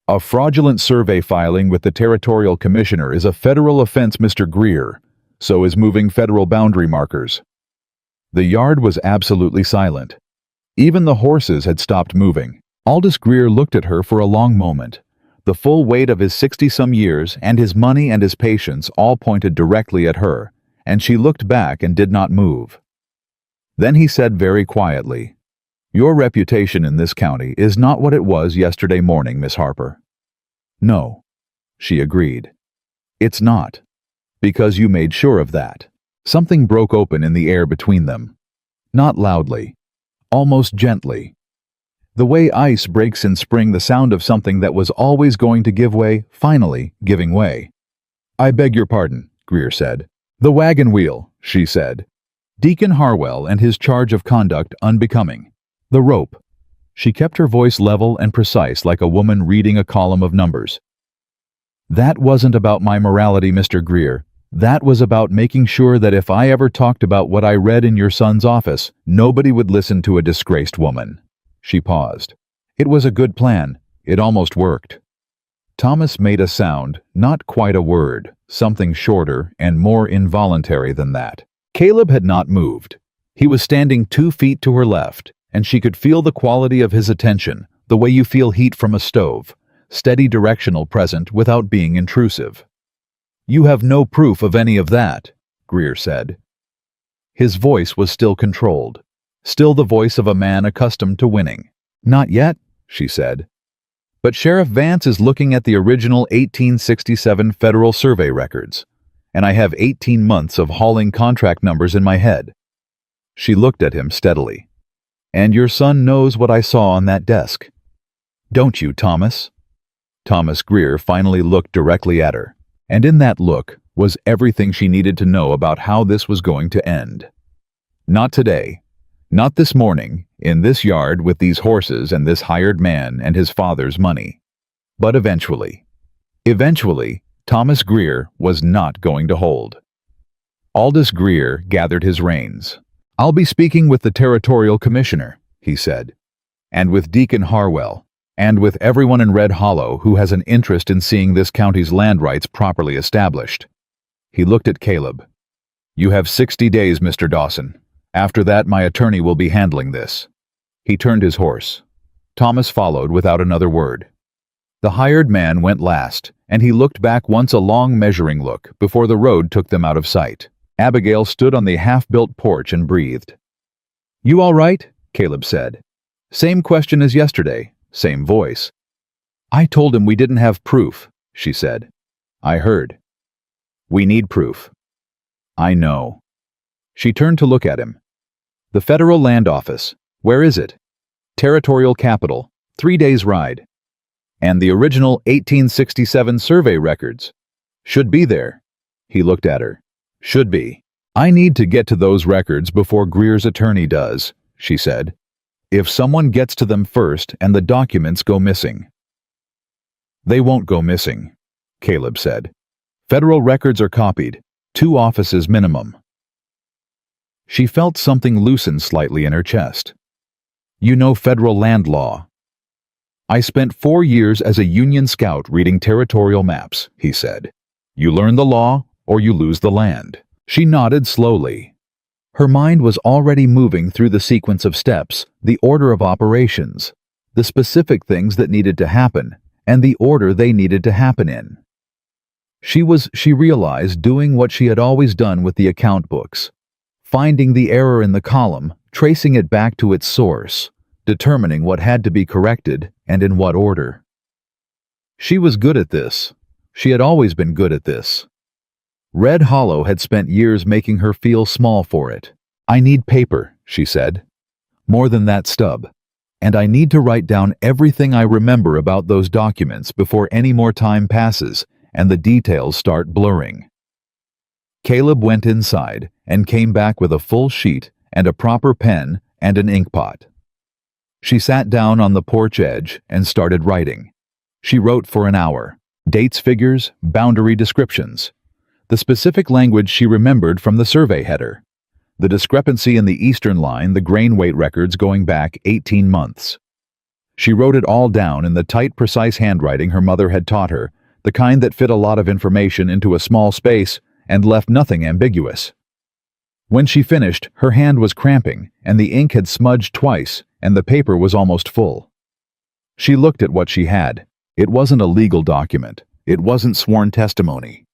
"A fraudulent survey filing with the territorial commissioner is a federal offense, Mr. Greer. So is moving federal boundary markers." The yard was absolutely silent. Even the horses had stopped moving. Aldous Greer looked at her for a long moment. The full weight of his 60-some years and his money and his patience all pointed directly at her, and she looked back and did not move. Then he said very quietly, "Your reputation in this county is not what it was yesterday morning, Miss Harper." "No," she agreed. "It's not. Because you made sure of that." Something broke open in the air between them. Not loudly. Almost gently. The way ice breaks in spring, the sound of something that was always going to give way, finally giving way. "I beg your pardon," Greer said. "The wagon wheel," she said. "Deacon Harwell and his charge of conduct unbecoming. The rope." She kept her voice level and precise like a woman reading a column of numbers. "That wasn't about my morality, Mr. Greer. That was about making sure that if I ever talked about what I read in your son's office, nobody would listen to a disgraced woman." She paused. "It was a good plan. It almost worked." Thomas made a sound, not quite a word, something shorter and more involuntary than that. Caleb had not moved. He was standing 2 feet to her left, and she could feel the quality of his attention, the way you feel heat from a stove, steady directional present without being intrusive. "You have no proof of any of that," Greer said. His voice was still controlled, still the voice of a man accustomed to winning. "Not yet," she said. "But Sheriff Vance is looking at the original 1867 federal survey records, and I have 18 months of hauling contract numbers in my head." She looked at him steadily. "And your son knows what I saw on that desk. Don't you, Thomas?" Thomas Greer finally looked directly at her, and in that look was everything she needed to know about how this was going to end. Not today. Not this morning, in this yard with these horses and this hired man and his father's money. But eventually. Eventually, Thomas Greer was not going to hold. Aldous Greer gathered his reins. "I'll be speaking with the territorial commissioner," he said, "and with Deacon Harwell, and with everyone in Red Hollow who has an interest in seeing this county's land rights properly established." He looked at Caleb. "You have 60 days, Mr. Dawson. After that, my attorney will be handling this." He turned his horse. Thomas followed without another word. The hired man went last, and he looked back once, a long measuring look, before the road took them out of sight. Abigail stood on the half-built porch and breathed. "You all right?" Caleb said. "Same question as yesterday, same voice." "I told him we didn't have proof," she said. "I heard." "We need proof." I know. She turned to look at him. The Federal Land Office. Where is it? Territorial Capital. 3 days' ride. And the original 1867 survey records. Should be there. He looked at her. Should be. I need to get to those records before Greer's attorney does, she said. If someone gets to them first and the documents go missing. They won't go missing, Caleb said. Federal records are copied. 2 offices minimum. She felt something loosen slightly in her chest. You know federal land law. I spent 4 years as a Union scout reading territorial maps, he said. You learn the law or you lose the land. She nodded slowly. Her mind was already moving through the sequence of steps, the order of operations, the specific things that needed to happen, and the order they needed to happen in. She realized, doing what she had always done with the account books, finding the error in the column, tracing it back to its source, determining what had to be corrected and in what order. She was good at this. She had always been good at this. Red Hollow had spent years making her feel small for it. I need paper, she said. More than that stub. And I need to write down everything I remember about those documents before any more time passes and the details start blurring. Caleb went inside and came back with a full sheet and a proper pen and an inkpot. She sat down on the porch edge and started writing. She wrote for an hour. Dates, figures, boundary descriptions. The specific language she remembered from the survey header. The discrepancy in the eastern line, the grain weight records going back 18 months. She wrote it all down in the tight, precise handwriting her mother had taught her, the kind that fit a lot of information into a small space and left nothing ambiguous. When she finished, her hand was cramping, and the ink had smudged twice, and the paper was almost full. She looked at what she had. It wasn't a legal document. It wasn't sworn testimony.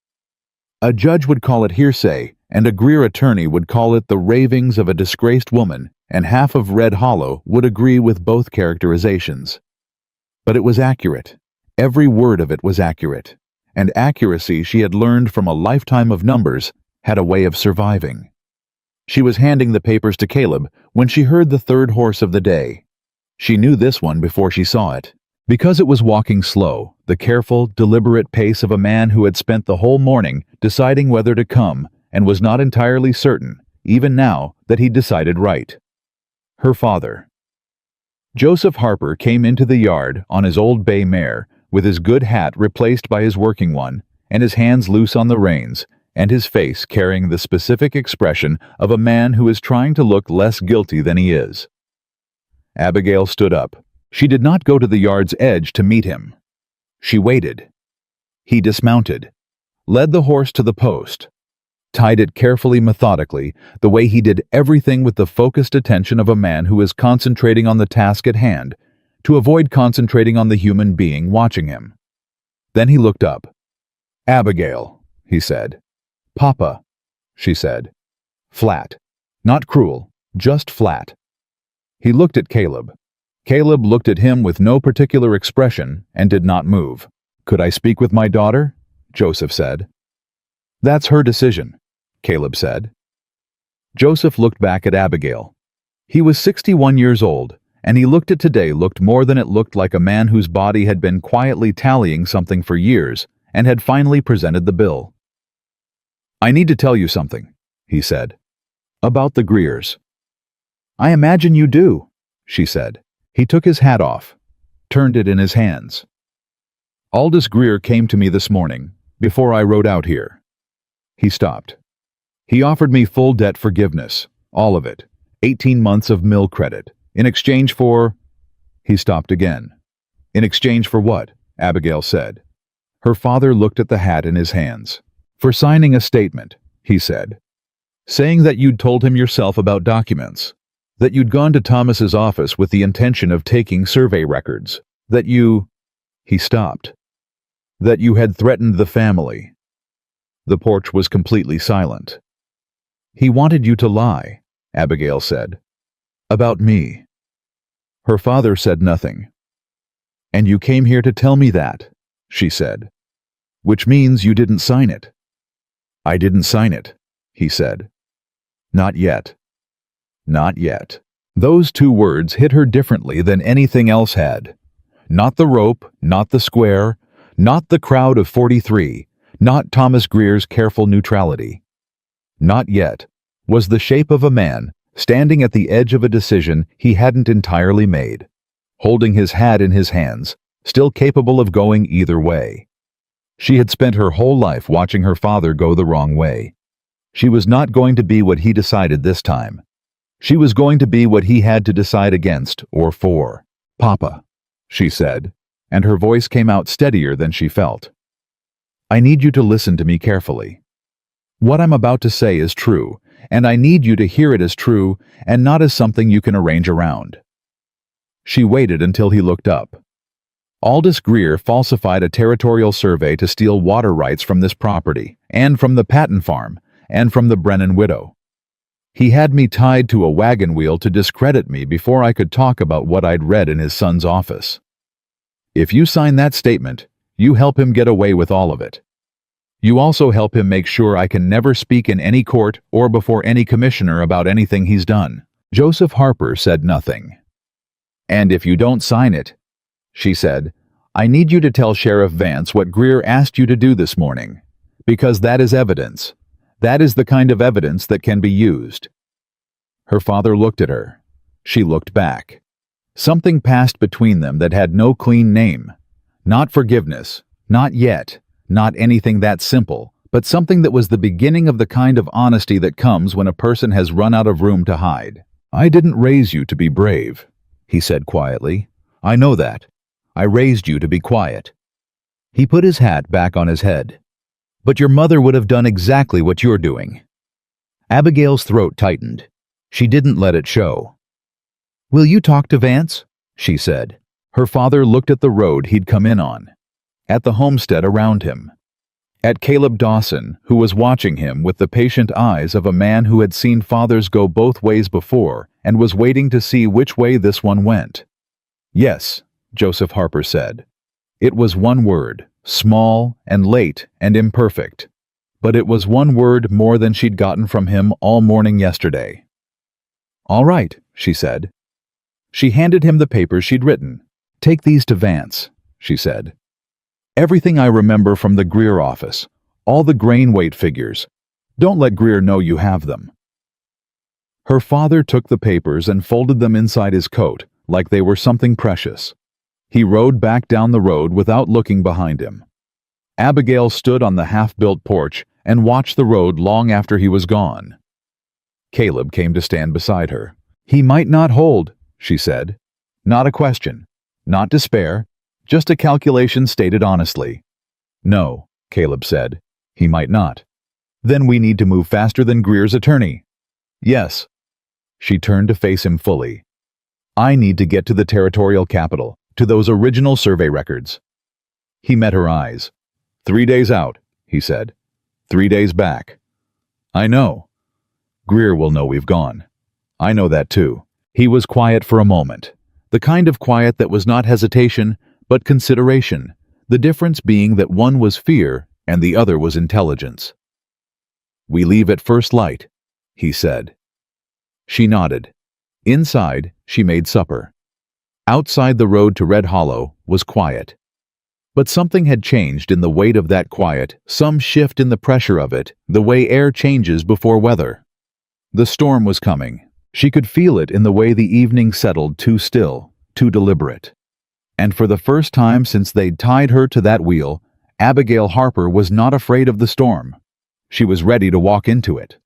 A judge would call it hearsay, and a Greer attorney would call it the ravings of a disgraced woman, and half of Red Hollow would agree with both characterizations. But it was accurate. Every word of it was accurate, and accuracy she had learned from a lifetime of numbers had a way of surviving. She was handing the papers to Caleb when she heard the third horse of the day. She knew this one before she saw it. Because it was walking slow, the careful, deliberate pace of a man who had spent the whole morning deciding whether to come and was not entirely certain, even now, that he'd decided right. Her father. Joseph Harper came into the yard on his old bay mare, with his good hat replaced by his working one, and his hands loose on the reins, and his face carrying the specific expression of a man who is trying to look less guilty than he is. Abigail stood up. She did not go to the yard's edge to meet him. She waited. He dismounted, led the horse to the post, tied it carefully, methodically, the way he did everything with the focused attention of a man who is concentrating on the task at hand, to avoid concentrating on the human being watching him. Then he looked up. Abigail, he said. Papa, she said. Flat. Not cruel, just flat. He looked at Caleb. Caleb looked at him with no particular expression and did not move. Could I speak with my daughter? Joseph said. That's her decision, Caleb said. Joseph looked back at Abigail. He was 61 years old, and he looked at today looked more than it looked like a man whose body had been quietly tallying something for years and had finally presented the bill. I need to tell you something, he said. About the Greers. I imagine you do, she said. He took his hat off, turned it in his hands. Aldous Greer came to me this morning, before I rode out here. He stopped. He offered me full debt forgiveness, all of it, 18 months of mill credit, in exchange for... He stopped again. In exchange for what? Abigail said. Her father looked at the hat in his hands. For signing a statement, he said. Saying that you'd told him yourself about documents. That you'd gone to Thomas's office with the intention of taking survey records. That you... He stopped. That you had threatened the family. The porch was completely silent. He wanted you to lie, Abigail said. About me. Her father said nothing. And you came here to tell me that, she said. Which means you didn't sign it. I didn't sign it, he said. Not yet. Not yet. Those two words hit her differently than anything else had. Not the rope, not the square, not the crowd of 43, not Thomas Greer's careful neutrality. Not yet was the shape of a man standing at the edge of a decision he hadn't entirely made, holding his hat in his hands, still capable of going either way. She had spent her whole life watching her father go the wrong way. She was not going to be what he decided this time. She was going to be what he had to decide against or for. "Papa," she said, and her voice came out steadier than she felt. "I need you to listen to me carefully. What I'm about to say is true, and I need you to hear it as true and not as something you can arrange around." She waited until he looked up. Aldous Greer falsified a territorial survey to steal water rights from this property, and from the Patton farm, and from the Brennan widow. He had me tied to a wagon wheel to discredit me before I could talk about what I'd read in his son's office. If you sign that statement, you help him get away with all of it. You also help him make sure I can never speak in any court or before any commissioner about anything he's done. Joseph Harper said nothing. "And if you don't sign it," she said, "I need you to tell Sheriff Vance what Greer asked you to do this morning, because that is evidence. That is the kind of evidence that can be used." Her father looked at her. She looked back. Something passed between them that had no clean name. Not forgiveness, not yet, not anything that simple, but something that was the beginning of the kind of honesty that comes when a person has run out of room to hide. "I didn't raise you to be brave," he said quietly. "I know that. I raised you to be quiet." He put his hat back on his head. "But your mother would have done exactly what you're doing." Abigail's throat tightened. She didn't let it show. "Will you talk to Vance?" she said. Her father looked at the road he'd come in on, at the homestead around him, at Caleb Dawson, who was watching him with the patient eyes of a man who had seen fathers go both ways before and was waiting to see which way this one went. "Yes," Joseph Harper said. It was one word, small and late and imperfect, but it was one word more than she'd gotten from him all morning yesterday. "All right," she said. She handed him the papers she'd written. "Take these to Vance," she said. "Everything I remember from the Greer office, all the grain weight figures. Don't let Greer know you have them." Her father took the papers and folded them inside his coat like they were something precious. He rode back down the road without looking behind him. Abigail stood on the half-built porch and watched the road long after he was gone. Caleb came to stand beside her. "He might not hold," she said. "Not a question, not despair, just a calculation stated honestly." "No," Caleb said. "He might not." "Then we need to move faster than Greer's attorney." "Yes." She turned to face him fully. "I need to get to the territorial capital, to those original survey records." He met her eyes. 3 days out," he said. 3 days back." "I know. Greer will know we've gone." "I know that too." He was quiet for a moment. The kind of quiet that was not hesitation, but consideration, the difference being that one was fear and the other was intelligence. "We leave at first light," he said. She nodded. Inside, she made supper. Outside the road to Red Hollow was quiet. But something had changed in the weight of that quiet, some shift in the pressure of it, the way air changes before weather. The storm was coming. She could feel it in the way the evening settled too still, too deliberate. And for the first time since they'd tied her to that wheel, Abigail Harper was not afraid of the storm. She was ready to walk into it.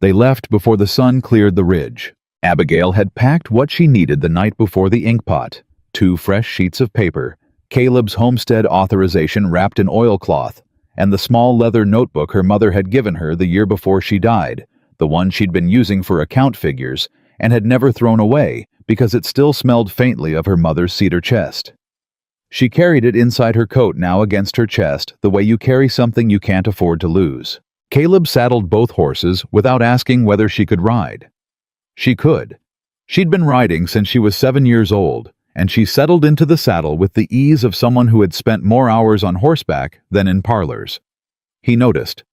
They left before the sun cleared the ridge. Abigail had packed what she needed the night before the inkpot: 2 fresh sheets of paper, Caleb's homestead authorization wrapped in oilcloth, and the small leather notebook her mother had given her the year before she died, the one she'd been using for account figures and had never thrown away because it still smelled faintly of her mother's cedar chest. She carried it inside her coat now against her chest, the way you carry something you can't afford to lose. Caleb saddled both horses without asking whether she could ride. She could. She'd been riding since she was 7 years old, and she settled into the saddle with the ease of someone who had spent more hours on horseback than in parlors. He noticed.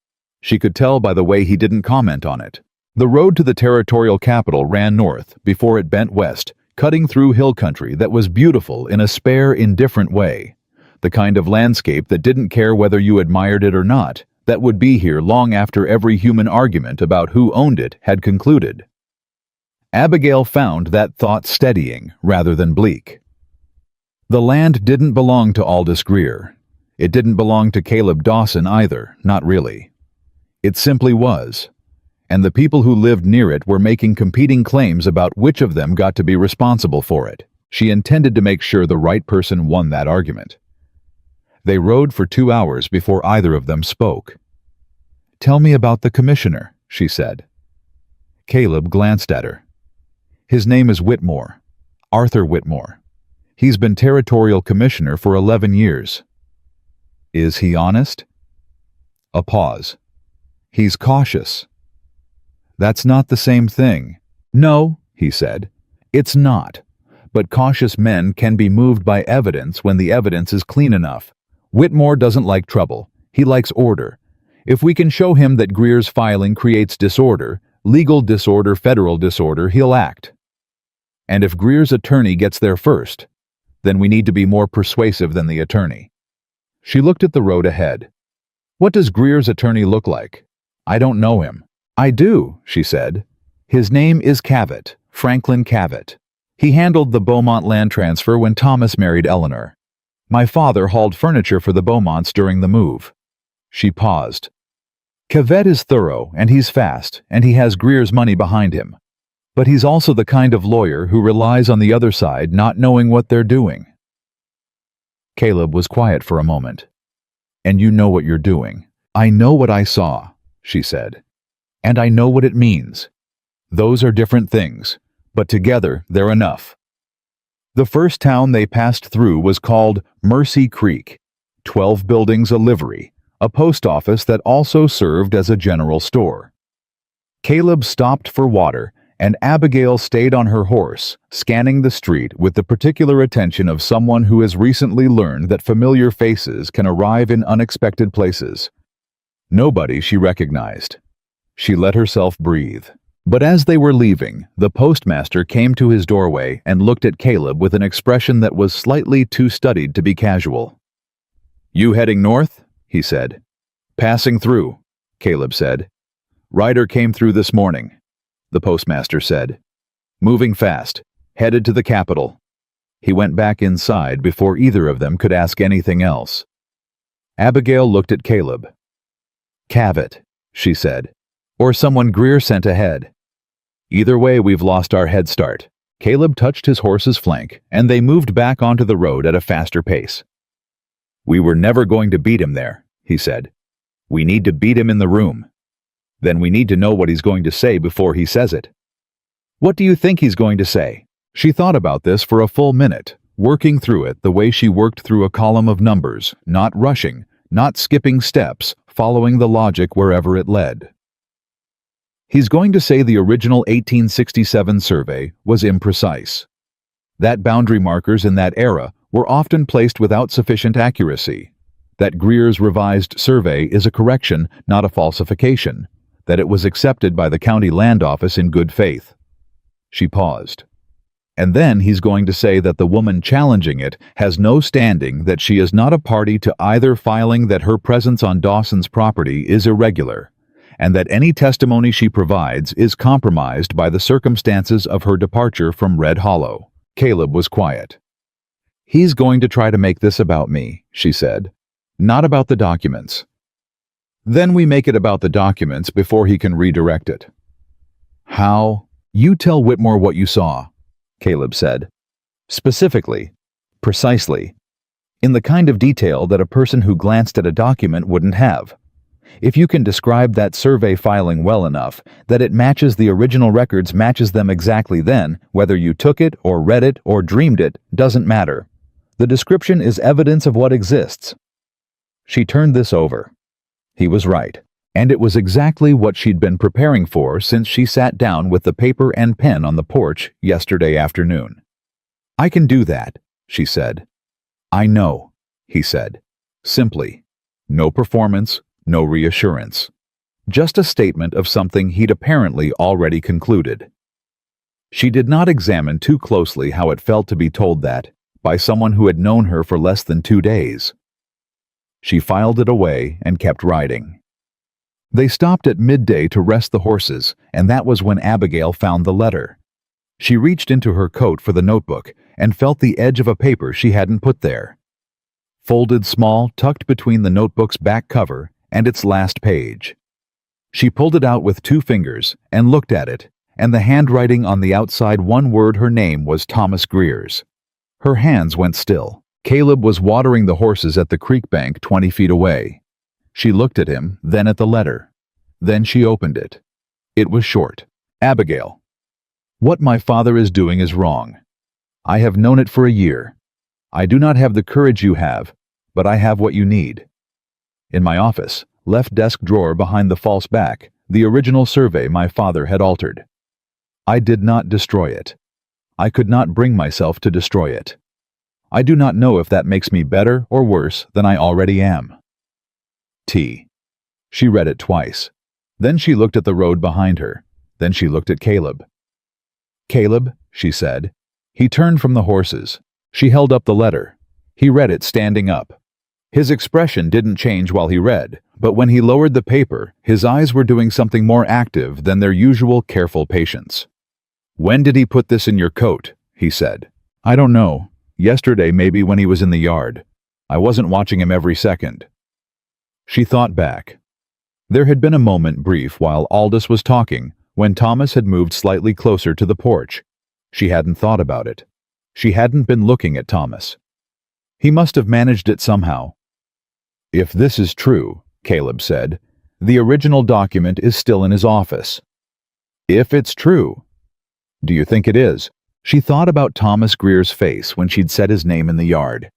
She could tell by the way he didn't comment on it. The road to the territorial capital ran north before it bent west, cutting through hill country that was beautiful in a spare, indifferent way. The kind of landscape that didn't care whether you admired it or not, that would be here long after every human argument about who owned it had concluded. Abigail found that thought steadying rather than bleak. The land didn't belong to Aldous Greer. It didn't belong to Caleb Dawson either, not really. It simply was. And the people who lived near it were making competing claims about which of them got to be responsible for it. She intended to make sure the right person won that argument. They rode for 2 hours before either of them spoke. "Tell me about the commissioner," she said. Caleb glanced at her. "His name is Whitmore. Arthur Whitmore. He's been territorial commissioner for 11 years. Is he honest?" A pause. "He's cautious." "That's not the same thing." "No," he said. "It's not. But cautious men can be moved by evidence when the evidence is clean enough. Whitmore doesn't like trouble. He likes order. If we can show him that Greer's filing creates disorder, legal disorder, federal disorder, he'll act. And if Greer's attorney gets there first, then we need to be more persuasive than the attorney." She looked at the road ahead. "What does Greer's attorney look like?" "I don't know him." "I do," she said. "His name is Cavett, Franklin Cavett. He handled the Beaumont land transfer when Thomas married Eleanor. My father hauled furniture for the Beaumonts during the move." She paused. "Cavett is thorough, and he's fast, and he has Greer's money behind him. But he's also the kind of lawyer who relies on the other side not knowing what they're doing." Caleb was quiet for a moment. "And you know what you're doing." "I know what I saw," she said. "And I know what it means. Those are different things, but together they're enough." The first town they passed through was called Mercy Creek. 12 buildings, a livery, a post office that also served as a general store. Caleb stopped for water, and Abigail stayed on her horse, scanning the street with the particular attention of someone who has recently learned that familiar faces can arrive in unexpected places. Nobody she recognized. She let herself breathe. But as they were leaving, the postmaster came to his doorway and looked at Caleb with an expression that was slightly too studied to be casual. "You heading north?" he said. "Passing through," Caleb said. "Rider came through this morning," the postmaster said. "Moving fast, headed to the capital." He went back inside before either of them could ask anything else. Abigail looked at Caleb. "Cavett," she said. "Or someone Greer sent ahead. Either way, we've lost our head start." Caleb touched his horse's flank, and they moved back onto the road at a faster pace. "We were never going to beat him there," he said. "We need to beat him in the room. Then we need to know what he's going to say before he says it." "What do you think he's going to say?" She thought about this for a full minute, working through it the way she worked through a column of numbers, not rushing, not skipping steps, following the logic wherever it led. He's going to say the original 1867 survey was imprecise. That boundary markers in that era were often placed without sufficient accuracy. That Greer's revised survey is a correction, not a falsification. That it was accepted by the county land office in good faith. She paused. And then he's going to say that the woman challenging it has no standing, that she is not a party to either filing, that her presence on Dawson's property is irregular, and that any testimony she provides is compromised by the circumstances of her departure from Red Hollow. Caleb was quiet. "He's going to try to make this about me," she said, "not about the documents. Then we make it about the documents before he can redirect it." "How?" "You tell Whitmore what you saw," Caleb said. "Specifically, precisely, in the kind of detail that a person who glanced at a document wouldn't have. If you can describe that survey filing well enough that it matches the original records, matches them exactly, then, whether you took it or read it or dreamed it, doesn't matter. The description is evidence of what exists." She turned this over. He was right, and it was exactly what she'd been preparing for since she sat down with the paper and pen on the porch yesterday afternoon. "I can do that," she said. "I know," he said. Simply. No performance, no reassurance. Just a statement of something he'd apparently already concluded. She did not examine too closely how it felt to be told that, by someone who had known her for less than 2 days. She filed it away and kept riding. They stopped at midday to rest the horses, and that was when Abigail found the letter. She reached into her coat for the notebook and felt the edge of a paper she hadn't put there. Folded small, tucked between the notebook's back cover and its last page. She pulled it out with 2 fingers and looked at it, and the handwriting on the outside one word her name was Thomas Greer's. Her hands went still. Caleb was watering the horses at the creek bank 20 feet away. She looked at him, then at the letter. Then she opened it. It was short. Abigail. What my father is doing is wrong. I have known it for a year. I do not have the courage you have, but I have what you need. In my office, left desk drawer behind the false back, the original survey my father had altered. I did not destroy it. I could not bring myself to destroy it. I do not know if that makes me better or worse than I already am. T. She read it twice. Then she looked at the road behind her. Then she looked at Caleb. Caleb, she said. He turned from the horses. She held up the letter. He read it standing up. His expression didn't change while he read, but when he lowered the paper, his eyes were doing something more active than their usual careful patience. When did he put this in your coat? He said. I don't know. Yesterday, maybe when he was in the yard. I wasn't watching him every second. She thought back. There had been a moment brief while Aldous was talking, when Thomas had moved slightly closer to the porch. She hadn't thought about it. She hadn't been looking at Thomas. He must have managed it somehow. If this is true, Caleb said, the original document is still in his office. If it's true. Do you think it is? She thought about Thomas Greer's face when she'd said his name in the yard.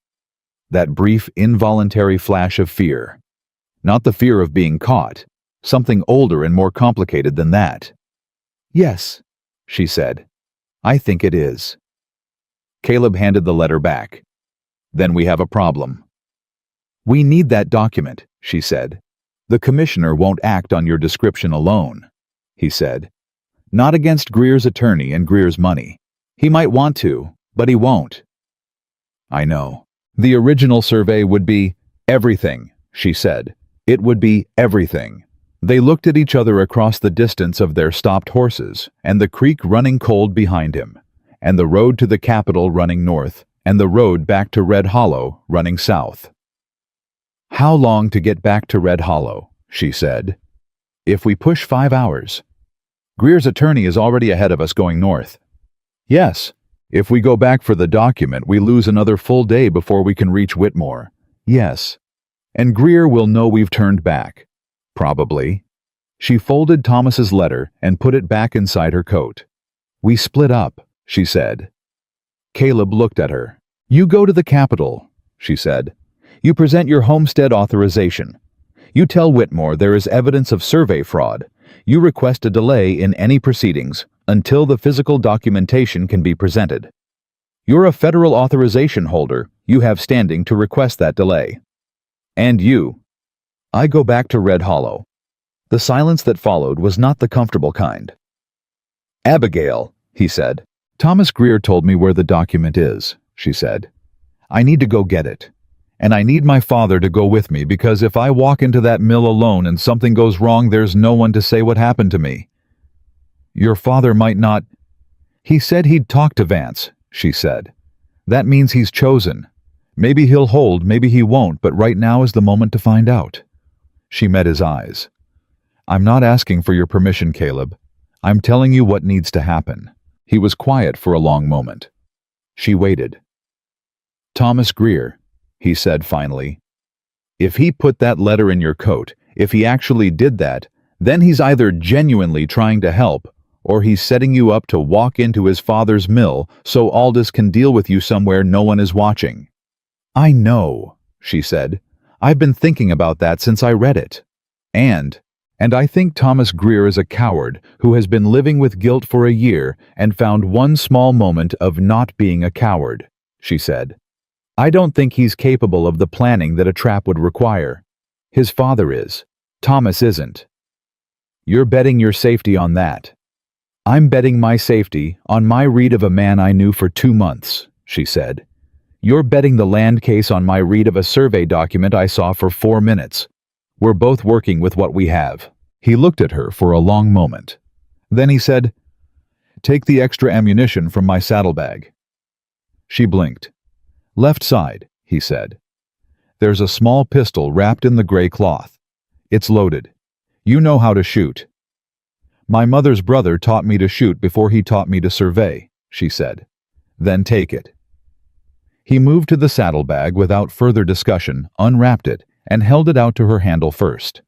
That brief, involuntary flash of fear. Not the fear of being caught, something older and more complicated than that. Yes, she said. I think it is. Caleb handed the letter back. Then we have a problem. We need that document, she said. The commissioner won't act on your description alone, he said. Not against Greer's attorney and Greer's money. He might want to, but he won't. I know. The original survey would be everything, she said. It would be everything. They looked at each other across the distance of their stopped horses, and the creek running cold behind him, and the road to the Capitol running north, and the road back to Red Hollow running south. How long to get back to Red Hollow, she said. If we push 5 hours. Greer's attorney is already ahead of us going north. Yes. If we go back for the document, we lose another full day before we can reach Whitmore. Yes. And Greer will know we've turned back. Probably. She folded Thomas's letter and put it back inside her coat. We split up, she said. Caleb looked at her. You go to the Capitol, she said. You present your homestead authorization. You tell Whitmore there is evidence of survey fraud. You request a delay in any proceedings until the physical documentation can be presented. You're a federal authorization holder. You have standing to request that delay. And you. I go back to Red Hollow. The silence that followed was not the comfortable kind. Abigail, he said. Thomas Greer told me where the document is, she said. I need to go get it. And I need my father to go with me because if I walk into that mill alone and something goes wrong, there's no one to say what happened to me. Your father might not. He said he'd talk to Vance, she said. That means he's chosen. Maybe he'll hold, maybe he won't, but right now is the moment to find out. She met his eyes. I'm not asking for your permission, Caleb. I'm telling you what needs to happen. He was quiet for a long moment. She waited. Thomas Greer, he said finally. If he put that letter in your coat, if he actually did that, then he's either genuinely trying to help, or he's setting you up to walk into his father's mill so Aldous can deal with you somewhere no one is watching. I know, she said. I've been thinking about that since I read it. And I think Thomas Greer is a coward who has been living with guilt for a year and found one small moment of not being a coward, she said. I don't think he's capable of the planning that a trap would require. His father is. Thomas isn't. You're betting your safety on that. I'm betting my safety on my read of a man I knew for 2 months, she said. You're betting the land case on my read of a survey document I saw for 4 minutes. We're both working with what we have. He looked at her for a long moment. Then he said, "Take the extra ammunition from my saddlebag." She blinked. "Left side," he said. "There's a small pistol wrapped in the gray cloth. It's loaded. You know how to shoot." "My mother's brother taught me to shoot before he taught me to survey," she said. "Then take it." He moved to the saddlebag without further discussion, unwrapped it, and held it out to her handle first.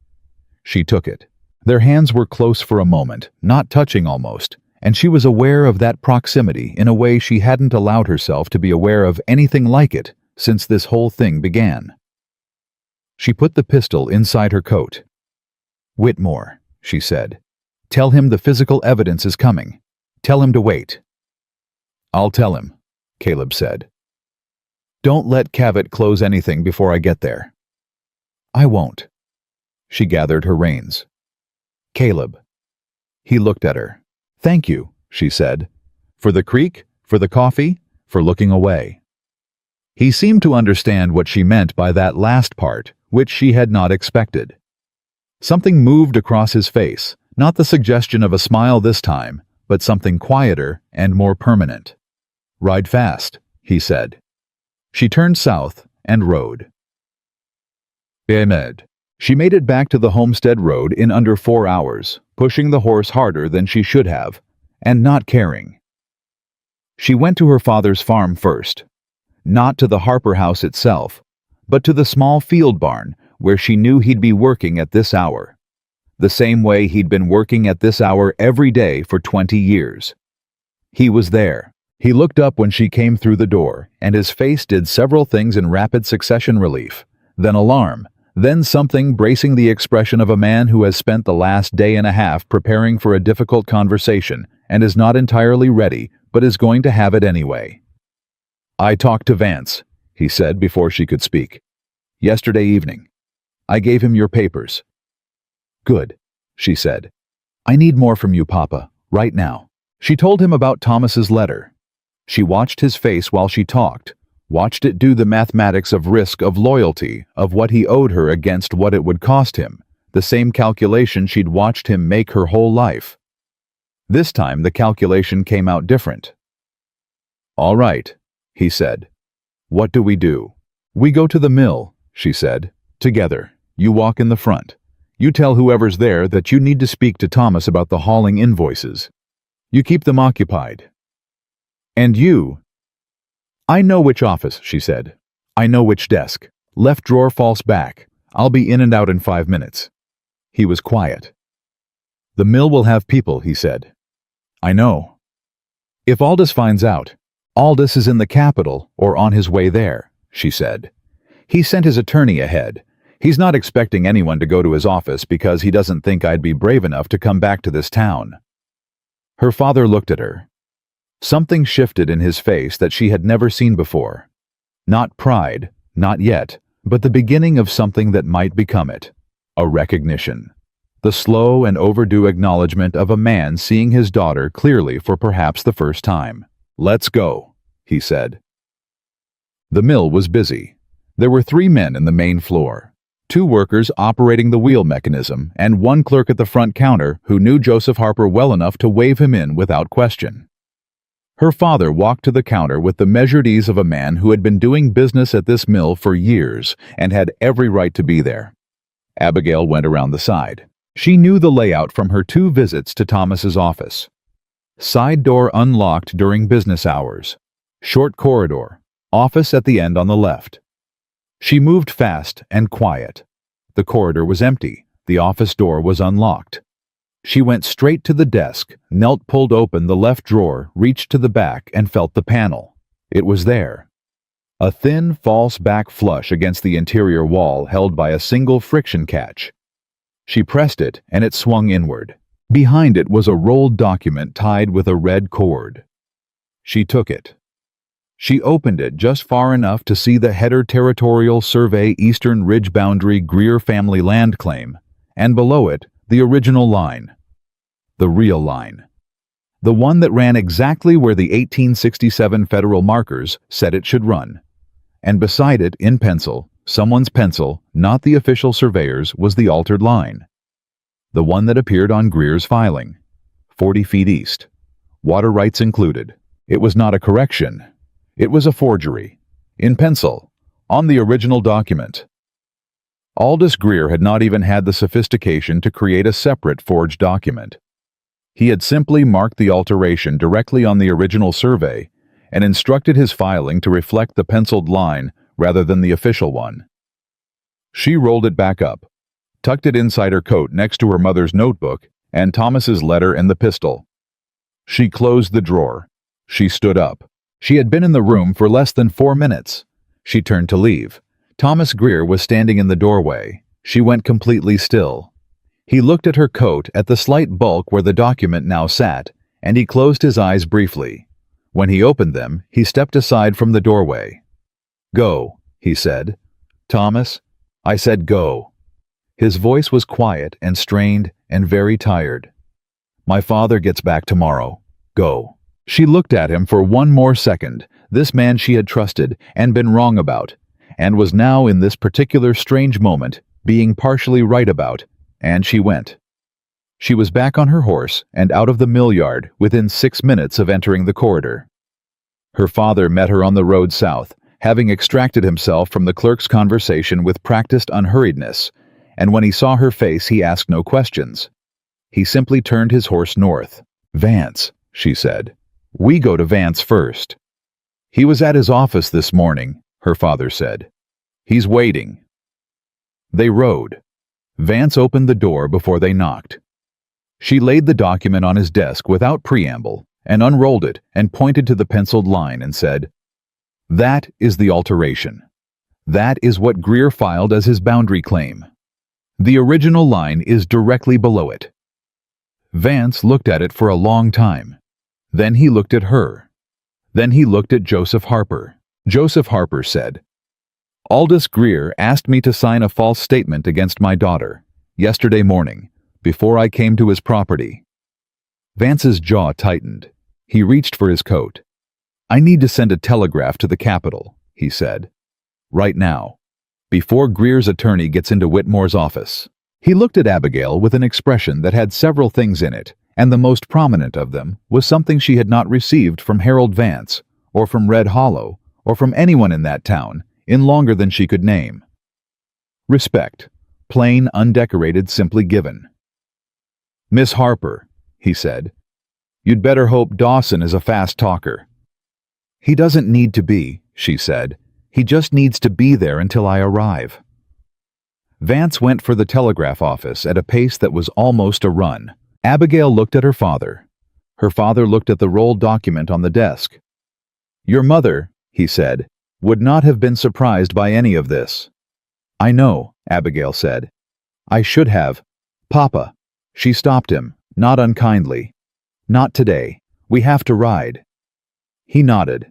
She took it. Their hands were close for a moment, not touching almost, and she was aware of that proximity in a way she hadn't allowed herself to be aware of anything like it since this whole thing began. She put the pistol inside her coat. "Whitmore," she said. "Tell him the physical evidence is coming. Tell him to wait." "I'll tell him," Caleb said. "Don't let Cavett close anything before I get there." "I won't." She gathered her reins. "Caleb." He looked at her. "Thank you," she said. "For the creek, for the coffee, for looking away." He seemed to understand what she meant by that last part, which she had not expected. Something moved across his face, not the suggestion of a smile this time, but something quieter and more permanent. "Ride fast," he said. She turned south and rode. Ahmed. She made it back to the Homestead Road in under 4 hours, pushing the horse harder than she should have, and not caring. She went to her father's farm first, not to the Harper house itself, but to the small field barn where she knew he'd be working at this hour, the same way he'd been working at this hour every day for 20 years. He was there. He looked up when she came through the door, and his face did several things in rapid succession: relief, then alarm, then something bracing the expression of a man who has spent the last day and a half preparing for a difficult conversation and is not entirely ready, but is going to have it anyway. "I talked to Vance," he said before she could speak. "Yesterday evening. I gave him your papers." "Good," she said. "I need more from you, Papa, right now." She told him about Thomas's letter. She watched his face while she talked, watched it do the mathematics of risk, of loyalty, of what he owed her against what it would cost him, the same calculation she'd watched him make her whole life. This time the calculation came out different. "All right," he said. "What do we do?" "We go to the mill," she said. "Together. You walk in the front. You tell whoever's there that you need to speak to Thomas about the hauling invoices. You keep them occupied. And you—" "I know which office," she said. "I know which desk. Left drawer false back. I'll be in and out in 5 minutes." He was quiet. "The mill will have people," he said. "I know." "If Aldous finds out—" "Aldous is in the capital or on his way there," she said. "He sent his attorney ahead. He's not expecting anyone to go to his office because he doesn't think I'd be brave enough to come back to this town." Her father looked at her. Something shifted in his face that she had never seen before. Not pride, not yet, but the beginning of something that might become it. A recognition. The slow and overdue acknowledgement of a man seeing his daughter clearly for perhaps the first time. "Let's go," he said. The mill was busy. There were 3 men in the main floor. 2 workers operating the wheel mechanism, and 1 clerk at the front counter who knew Joseph Harper well enough to wave him in without question. Her father walked to the counter with the measured ease of a man who had been doing business at this mill for years and had every right to be there. Abigail went around the side. She knew the layout from her 2 visits to Thomas's office. Side door unlocked during business hours. Short corridor. Office at the end on the left. She moved fast and quiet. The corridor was empty. The office door was unlocked. She went straight to the desk, knelt, pulled open the left drawer, reached to the back, and felt the panel. It was there. A thin, false back flush against the interior wall held by a single friction catch. She pressed it, and it swung inward. Behind it was a rolled document tied with a red cord. She took it. She opened it just far enough to see the header: Territorial Survey Eastern Ridge Boundary Greer Family Land Claim, and below it, The original line. The real line. The one that ran exactly where the 1867 federal markers said it should run. And beside it, in pencil, someone's pencil, not the official surveyor's, was the altered line. The one that appeared on Greer's filing. 40 feet east. Water rights included. It was not a correction. It was a forgery. In pencil. On the original document. Aldous Greer had not even had the sophistication to create a separate forged document. He had simply marked the alteration directly on the original survey and instructed his filing to reflect the penciled line rather than the official one. She rolled it back up, tucked it inside her coat next to her mother's notebook and Thomas's letter and the pistol. She closed the drawer. She stood up. She had been in the room for less than 4 minutes. She turned to leave. Thomas Greer was standing in the doorway. She went completely still. He looked at her coat, at the slight bulk where the document now sat, and he closed his eyes briefly. When he opened them, he stepped aside from the doorway. "Go," he said. "Thomas, I said go." His voice was quiet and strained and very tired. "My father gets back tomorrow. Go." She looked at him for one more second, this man she had trusted and been wrong about, and was now in this particular strange moment being partially right about, and she went. She was back on her horse and out of the mill yard within 6 minutes of entering the corridor. Her father met her on the road south, having extracted himself from the clerk's conversation with practiced unhurriedness, and when he saw her face he asked no questions. He simply turned his horse north. "Vance," she said. "We go to Vance first." "He was at his office this morning," her father said. "He's waiting." They rode. Vance opened the door before they knocked. She laid the document on his desk without preamble and unrolled it and pointed to the penciled line and said, "That is the alteration. That is what Greer filed as his boundary claim. The original line is directly below it." Vance looked at it for a long time. Then he looked at her. Then he looked at Joseph Harper. Joseph Harper said, "Aldous Greer asked me to sign a false statement against my daughter, yesterday morning, before I came to his property." Vance's jaw tightened. He reached for his coat. "I need to send a telegraph to the Capitol," he said. "Right now, before Greer's attorney gets into Whitmore's office." He looked at Abigail with an expression that had several things in it, and the most prominent of them was something she had not received from Harold Vance, or from Red Hollow, or from anyone in that town, in longer than she could name. Respect, plain, undecorated, simply given. "Miss Harper," he said, "you'd better hope Dawson is a fast talker." "He doesn't need to be," she said. "He just needs to be there until I arrive." Vance went for the telegraph office at a pace that was almost a run. Abigail looked at her father. Her father looked at the rolled document on the desk. "Your mother," he said, "would not have been surprised by any of this." "I know," Abigail said. "I should have." "Papa." She stopped him, not unkindly. "Not today. We have to ride." He nodded.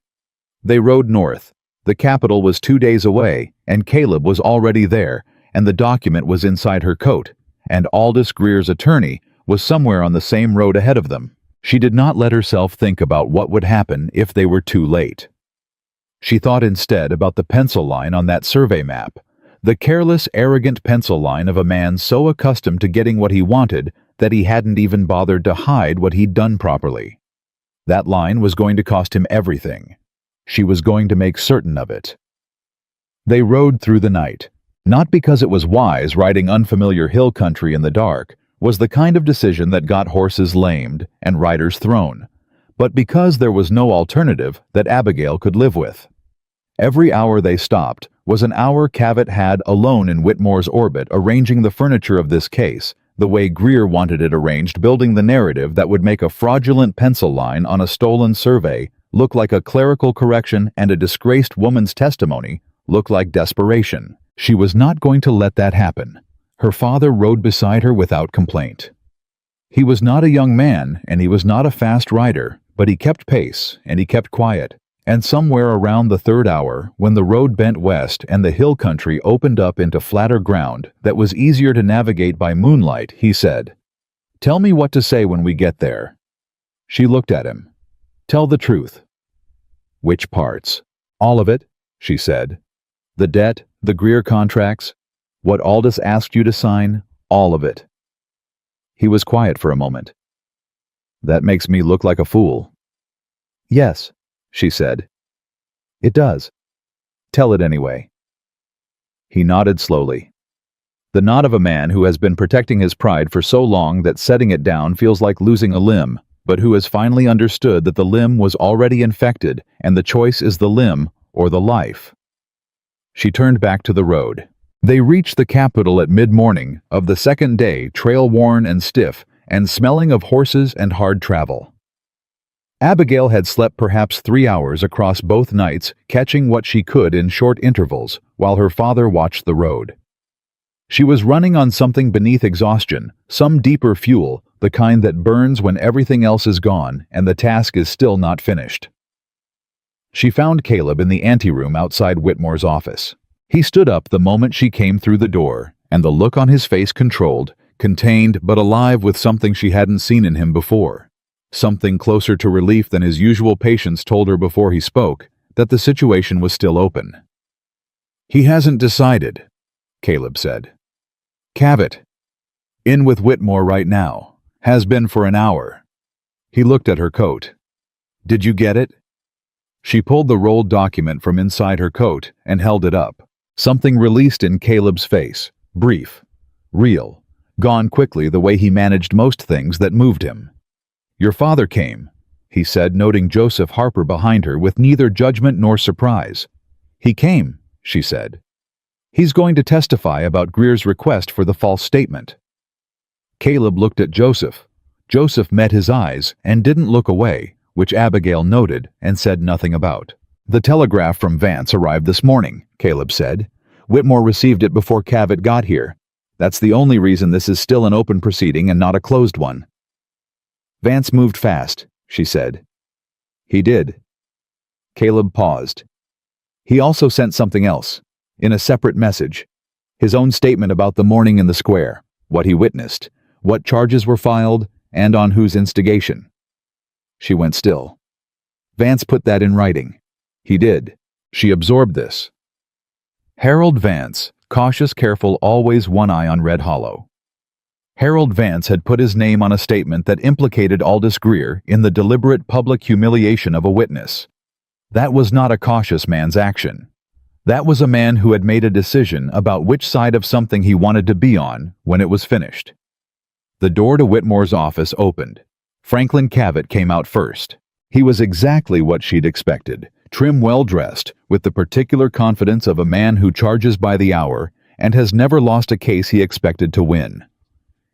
They rode north. The Capitol was 2 days away, and Caleb was already there, and the document was inside her coat, and Aldous Greer's attorney was somewhere on the same road ahead of them. She did not let herself think about what would happen if they were too late. She thought instead about the pencil line on that survey map, the careless, arrogant pencil line of a man so accustomed to getting what he wanted that he hadn't even bothered to hide what he'd done properly. That line was going to cost him everything. She was going to make certain of it. They rode through the night. Not because it was wise riding unfamiliar hill country in the dark was the kind of decision that got horses lamed and riders thrown, but because there was no alternative that Abigail could live with. Every hour they stopped was an hour Cavett had alone in Whitmore's orbit arranging the furniture of this case, the way Greer wanted it arranged, building the narrative that would make a fraudulent pencil line on a stolen survey look like a clerical correction and a disgraced woman's testimony look like desperation. She was not going to let that happen. Her father rode beside her without complaint. He was not a young man, and he was not a fast rider, but he kept pace, and he kept quiet, And somewhere around the third hour, when the road bent west and the hill country opened up into flatter ground that was easier to navigate by moonlight, he said, "Tell me what to say when we get there." She looked at him. "Tell the truth." "Which parts?" "All of it," she said. "The debt, the Greer contracts, what Aldous asked you to sign, all of it." He was quiet for a moment. "That makes me look like a fool." "Yes," she said. "It does. Tell it anyway." He nodded slowly. The nod of a man who has been protecting his pride for so long that setting it down feels like losing a limb, but who has finally understood that the limb was already infected and the choice is the limb or the life. She turned back to the road. They reached the capital at mid-morning of the second day, trail-worn and stiff, and smelling of horses and hard travel. Abigail had slept perhaps 3 hours across both nights, catching what she could in short intervals, while her father watched the road. She was running on something beneath exhaustion, some deeper fuel, the kind that burns when everything else is gone and the task is still not finished. She found Caleb in the anteroom outside Whitmore's office. He stood up the moment she came through the door, and the look on his face controlled, contained but alive with something she hadn't seen in him before. Something closer to relief than his usual patience told her before he spoke, that the situation was still open. "He hasn't decided," Caleb said. "Cavett. In with Whitmore right now. Has been for an hour." He looked at her coat. "Did you get it?" She pulled the rolled document from inside her coat and held it up. Something released in Caleb's face, brief, real, gone quickly the way he managed most things that moved him. "Your father came," he said, noting Joseph Harper behind her with neither judgment nor surprise. "He came," she said. "He's going to testify about Greer's request for the false statement." Caleb looked at Joseph. Joseph met his eyes and didn't look away, which Abigail noted and said nothing about. "The telegraph from Vance arrived this morning," Caleb said. "Whitmore received it before Cavett got here. That's the only reason this is still an open proceeding and not a closed one." "Vance moved fast," she said. "He did." Caleb paused. "He also sent something else, in a separate message. His own statement about the morning in the square, what he witnessed, what charges were filed, and on whose instigation." She went still. "Vance put that in writing." "He did." She absorbed this. Harold Vance, cautious, careful, always one eye on Red Hollow. Harold Vance had put his name on a statement that implicated Aldous Greer in the deliberate public humiliation of a witness. That was not a cautious man's action. That was a man who had made a decision about which side of something he wanted to be on when it was finished. The door to Whitmore's office opened. Franklin Cavett came out first. He was exactly what she'd expected, trim, well-dressed, with the particular confidence of a man who charges by the hour and has never lost a case he expected to win.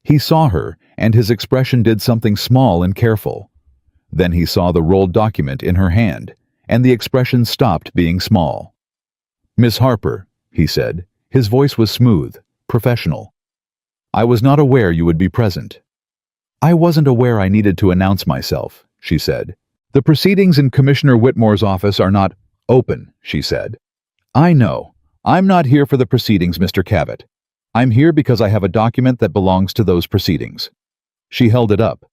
He saw her, and his expression did something small and careful. Then he saw the rolled document in her hand, and the expression stopped being small. "Miss Harper," he said. His voice was smooth, professional. "I was not aware you would be present." "I wasn't aware I needed to announce myself," she said. "The proceedings in Commissioner Whitmore's office are not open," she said. "I know. I'm not here for the proceedings, Mr. Cavett. I'm here because I have a document that belongs to those proceedings." She held it up.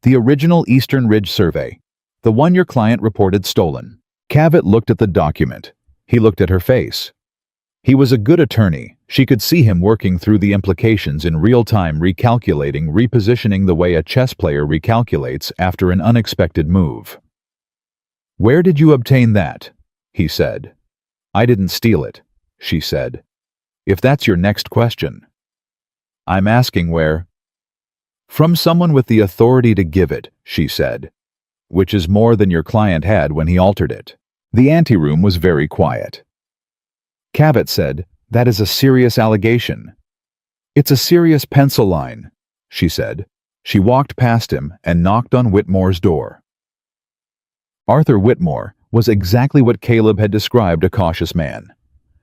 "The original Eastern Ridge Survey. The one your client reported stolen." Cavett looked at the document. He looked at her face. He was a good attorney. She could see him working through the implications in real time, recalculating, repositioning the way a chess player recalculates after an unexpected move. "Where did you obtain that?" he said. "I didn't steal it," she said. "If that's your next question." "I'm asking where." "From someone with the authority to give it," she said. "Which is more than your client had when he altered it." The anteroom was very quiet. Cavett said, "That is a serious allegation." "It's a serious pencil line," she said. She walked past him and knocked on Whitmore's door. Arthur Whitmore was exactly what Caleb had described, a cautious man.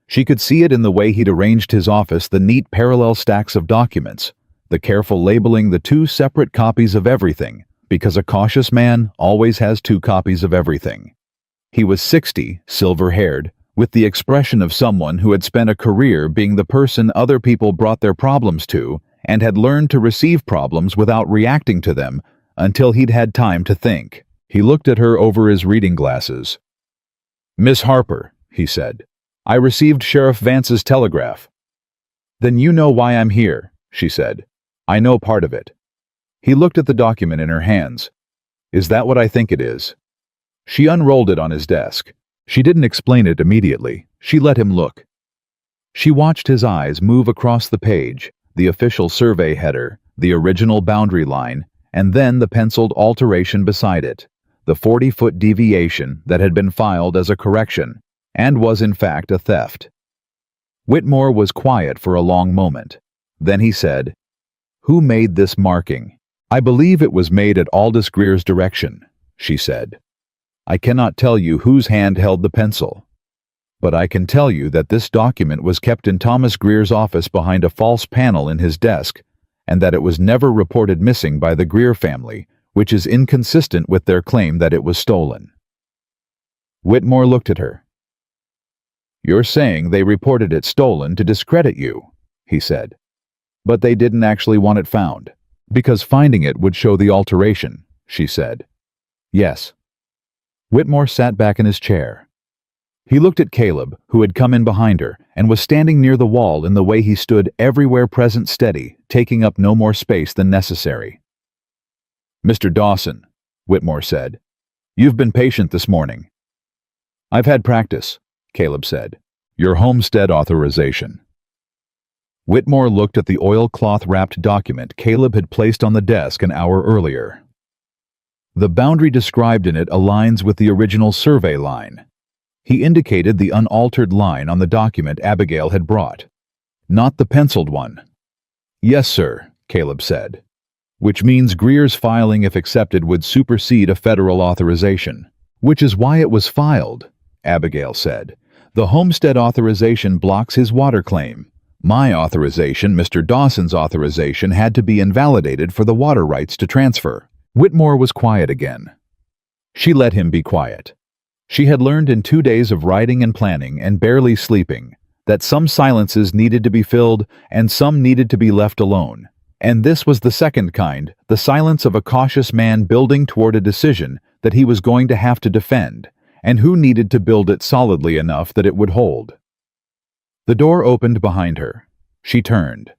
She could see it in the way he'd arranged his office, the neat parallel stacks of documents, the careful labeling, the 2 separate copies of everything, because a cautious man always has 2 copies of everything. He was 60, silver-haired, with the expression of someone who had spent a career being the person other people brought their problems to and had learned to receive problems without reacting to them until he'd had time to think. He looked at her over his reading glasses. "Miss Harper," he said, "I received Sheriff Vance's telegraph." "Then you know why I'm here," she said. "I know part of it." He looked at the document in her hands. "Is that what I think it is?" She unrolled it on his desk. She didn't explain it immediately. She let him look. She watched his eyes move across the page, the official survey header, the original boundary line, and then the penciled alteration beside it, the 40-foot deviation that had been filed as a correction, and was in fact a theft. Whitmore was quiet for a long moment. Then he said, "Who made this marking?" "I believe it was made at Aldous Greer's direction," she said. "I cannot tell you whose hand held the pencil. But I can tell you that this document was kept in Thomas Greer's office behind a false panel in his desk, and that it was never reported missing by the Greer family, which is inconsistent with their claim that it was stolen." Whitmore looked at her. "You're saying they reported it stolen to discredit you," he said. "But they didn't actually want it found, because finding it would show the alteration," she said. "Yes." Whitmore sat back in his chair. He looked at Caleb, who had come in behind her, and was standing near the wall in the way he stood everywhere present steady, taking up no more space than necessary. "Mr. Dawson," Whitmore said, "you've been patient this morning." "I've had practice," Caleb said. "Your homestead authorization." Whitmore looked at the oilcloth-wrapped document Caleb had placed on the desk an hour earlier. The boundary described in it aligns with the original survey line. He indicated the unaltered line on the document Abigail had brought, not the penciled one. "Yes, sir," Caleb said. "Which means Greer's filing, if accepted, would supersede a federal authorization." "Which is why it was filed," Abigail said. "The homestead authorization blocks his water claim. My authorization, Mr. Dawson's authorization, had to be invalidated for the water rights to transfer." Whitmore was quiet again. She let him be quiet. She had learned in 2 days of writing and planning and barely sleeping that some silences needed to be filled and some needed to be left alone. And this was the second kind, the silence of a cautious man building toward a decision that he was going to have to defend, and who needed to build it solidly enough that it would hold. The door opened behind her. She turned.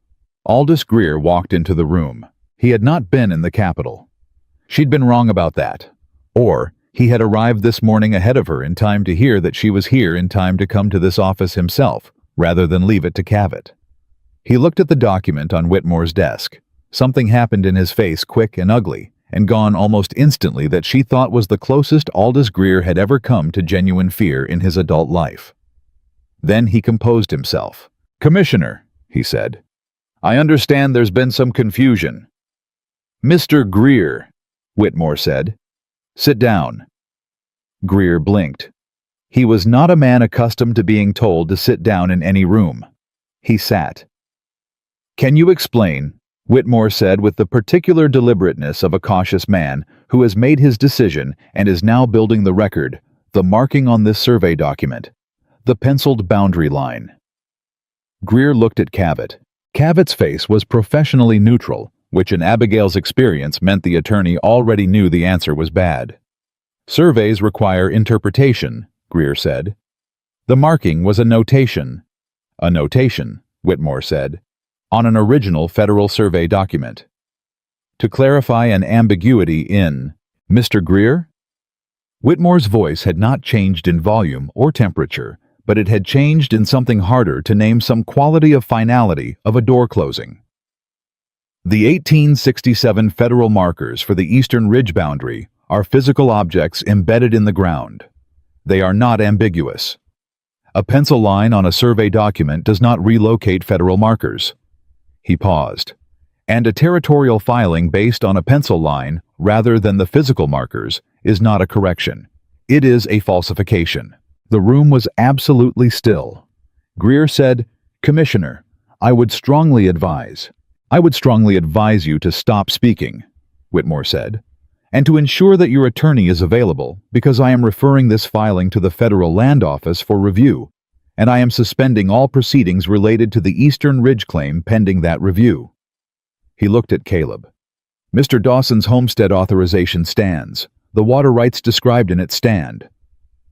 Aldous Greer walked into the room. He had not been in the Capitol. She'd been wrong about that. Or he had arrived this morning ahead of her in time to hear that she was here in time to come to this office himself, rather than leave it to Cavett. He looked at the document on Whitmore's desk. Something happened in his face, quick and ugly, and gone almost instantly, that she thought was the closest Aldous Greer had ever come to genuine fear in his adult life. Then he composed himself. "Commissioner," he said, "I understand there's been some confusion." "Mr. Greer," Whitmore said. "Sit down." Greer blinked. He was not a man accustomed to being told to sit down in any room. He sat. "Can you explain," Whitmore said with the particular deliberateness of a cautious man who has made his decision and is now building the record, the marking on this survey document, the penciled boundary line. Greer looked at Cavett. Cavett's face was professionally neutral, which in Abigail's experience meant the attorney already knew the answer was bad. "Surveys require interpretation," Greer said. "The marking was a notation." "A notation," Whitmore said, "on an original federal survey document. To clarify an ambiguity in Mr. Greer?" Whitmore's voice had not changed in volume or temperature, but it had changed in something harder to name, some quality of finality of a door closing. "The 1867 federal markers for the eastern ridge boundary are physical objects embedded in the ground. They are not ambiguous. A pencil line on a survey document does not relocate federal markers." He paused. "And a territorial filing based on a pencil line rather than the physical markers is not a correction. It is a falsification." The room was absolutely still. Greer said, "Commissioner, I would strongly advise you to stop speaking," Whitmore said. and to ensure that your attorney is available, because I am referring this filing to the Federal Land Office for review, and I am suspending all proceedings related to the Eastern Ridge claim pending that review." He looked at Caleb. "Mr. Dawson's homestead authorization stands. The water rights described in it stand."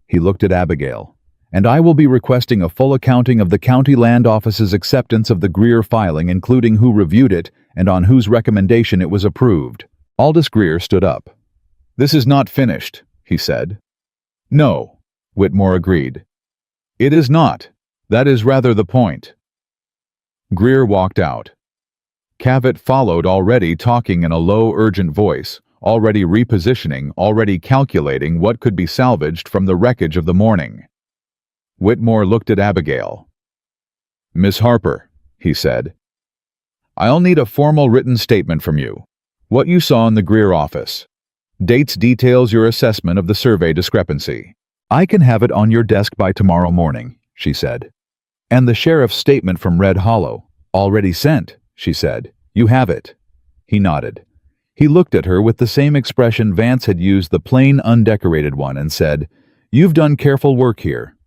He looked at Abigail. "And I will be requesting a full accounting of the County Land Office's acceptance of the Greer filing, including who reviewed it and on whose recommendation it was approved." Aldous Greer stood up. "This is not finished," he said. "No," Whitmore agreed. "It is not. That is rather the point." Greer walked out. Cavett followed, already talking in a low, urgent voice, already repositioning, already calculating what could be salvaged from the wreckage of the morning. Whitmore looked at Abigail. "Miss Harper," he said, "I'll need a formal written statement from you. What you saw in the Greer office. Dates details your assessment of the survey discrepancy." "I can have it on your desk by tomorrow morning," she said. "And the sheriff's statement from Red Hollow. Already sent," she said. "You have it." He nodded. He looked at her with the same expression Vance had used, the plain, undecorated one, and said, "You've done careful work here."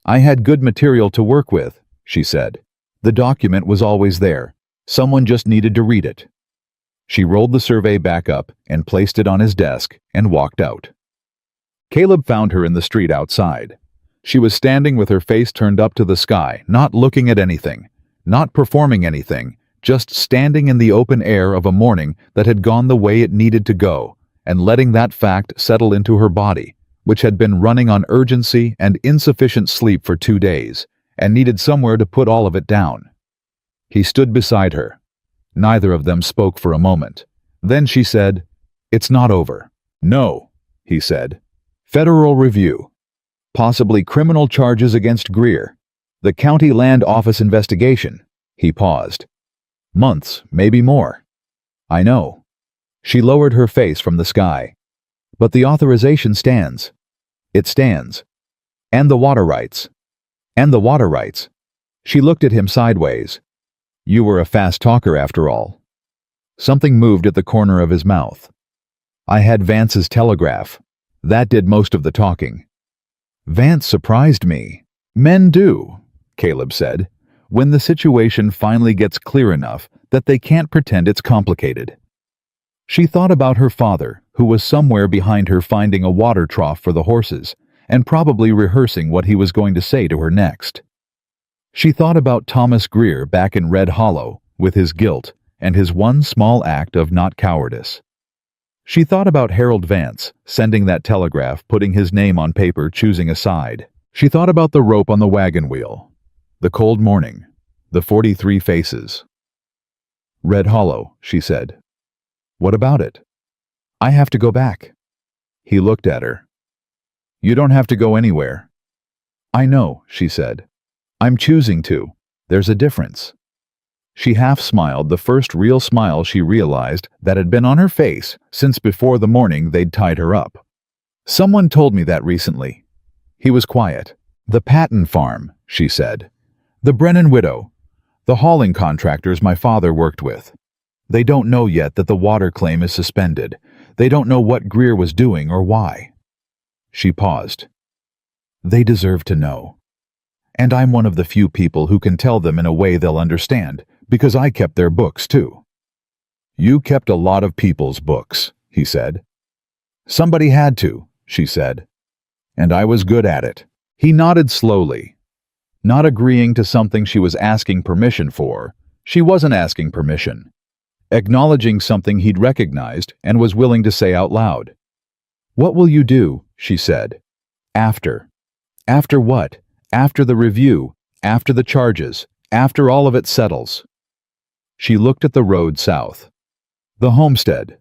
"I had good material to work with," she said. "The document was always there. Someone just needed to read it." She rolled the survey back up and placed it on his desk and walked out. Caleb found her in the street outside. She was standing with her face turned up to the sky, not looking at anything, not performing anything, just standing in the open air of a morning that had gone the way it needed to go, and letting that fact settle into her body, which had been running on urgency and insufficient sleep for 2 days, and needed somewhere to put all of it down. He stood beside her. Neither of them spoke for a moment. Then she said, "It's not over." "No," he said. "Federal review. Possibly criminal charges against Greer. The County Land Office investigation." He paused. "Months, maybe more." "I know." She lowered her face from the sky. "But the authorization stands. It stands. And the water rights. And the water rights." She looked at him sideways. "You were a fast talker after all." Something moved at the corner of his mouth. "I had Vance's telegraph. That did most of the talking." "Vance surprised me." "Men do," Caleb said, "when the situation finally gets clear enough that they can't pretend it's complicated." She thought about her father, who was somewhere behind her finding a water trough for the horses, and probably rehearsing what he was going to say to her next. She thought about Thomas Greer back in Red Hollow, with his guilt and his one small act of not cowardice. She thought about Harold Vance, sending that telegraph, putting his name on paper, choosing a side. She thought about the rope on the wagon wheel, the cold morning, the 43 faces. "Red Hollow," she said. "What about it?" "I have to go back." He looked at her. "You don't have to go anywhere." "I know," she said. "I'm choosing to. There's a difference." She half smiled, the first real smile she realized that had been on her face since before the morning they'd tied her up. "Someone told me that recently." He was quiet. "The Patton farm," she said. "The Brennan widow. The hauling contractors my father worked with. They don't know yet that the water claim is suspended. They don't know what Greer was doing or why." She paused. "They deserve to know. And I'm one of the few people who can tell them in a way they'll understand, because I kept their books too." "You kept a lot of people's books," he said. "Somebody had to," she said. "And I was good at it." He nodded slowly. Not agreeing to something she was asking permission for. She wasn't asking permission. Acknowledging something he'd recognized and was willing to say out loud. "What will you do?" she said. "After." "After what?" "After the review, after the charges, after all of it settles." She looked at the road south. "The homestead."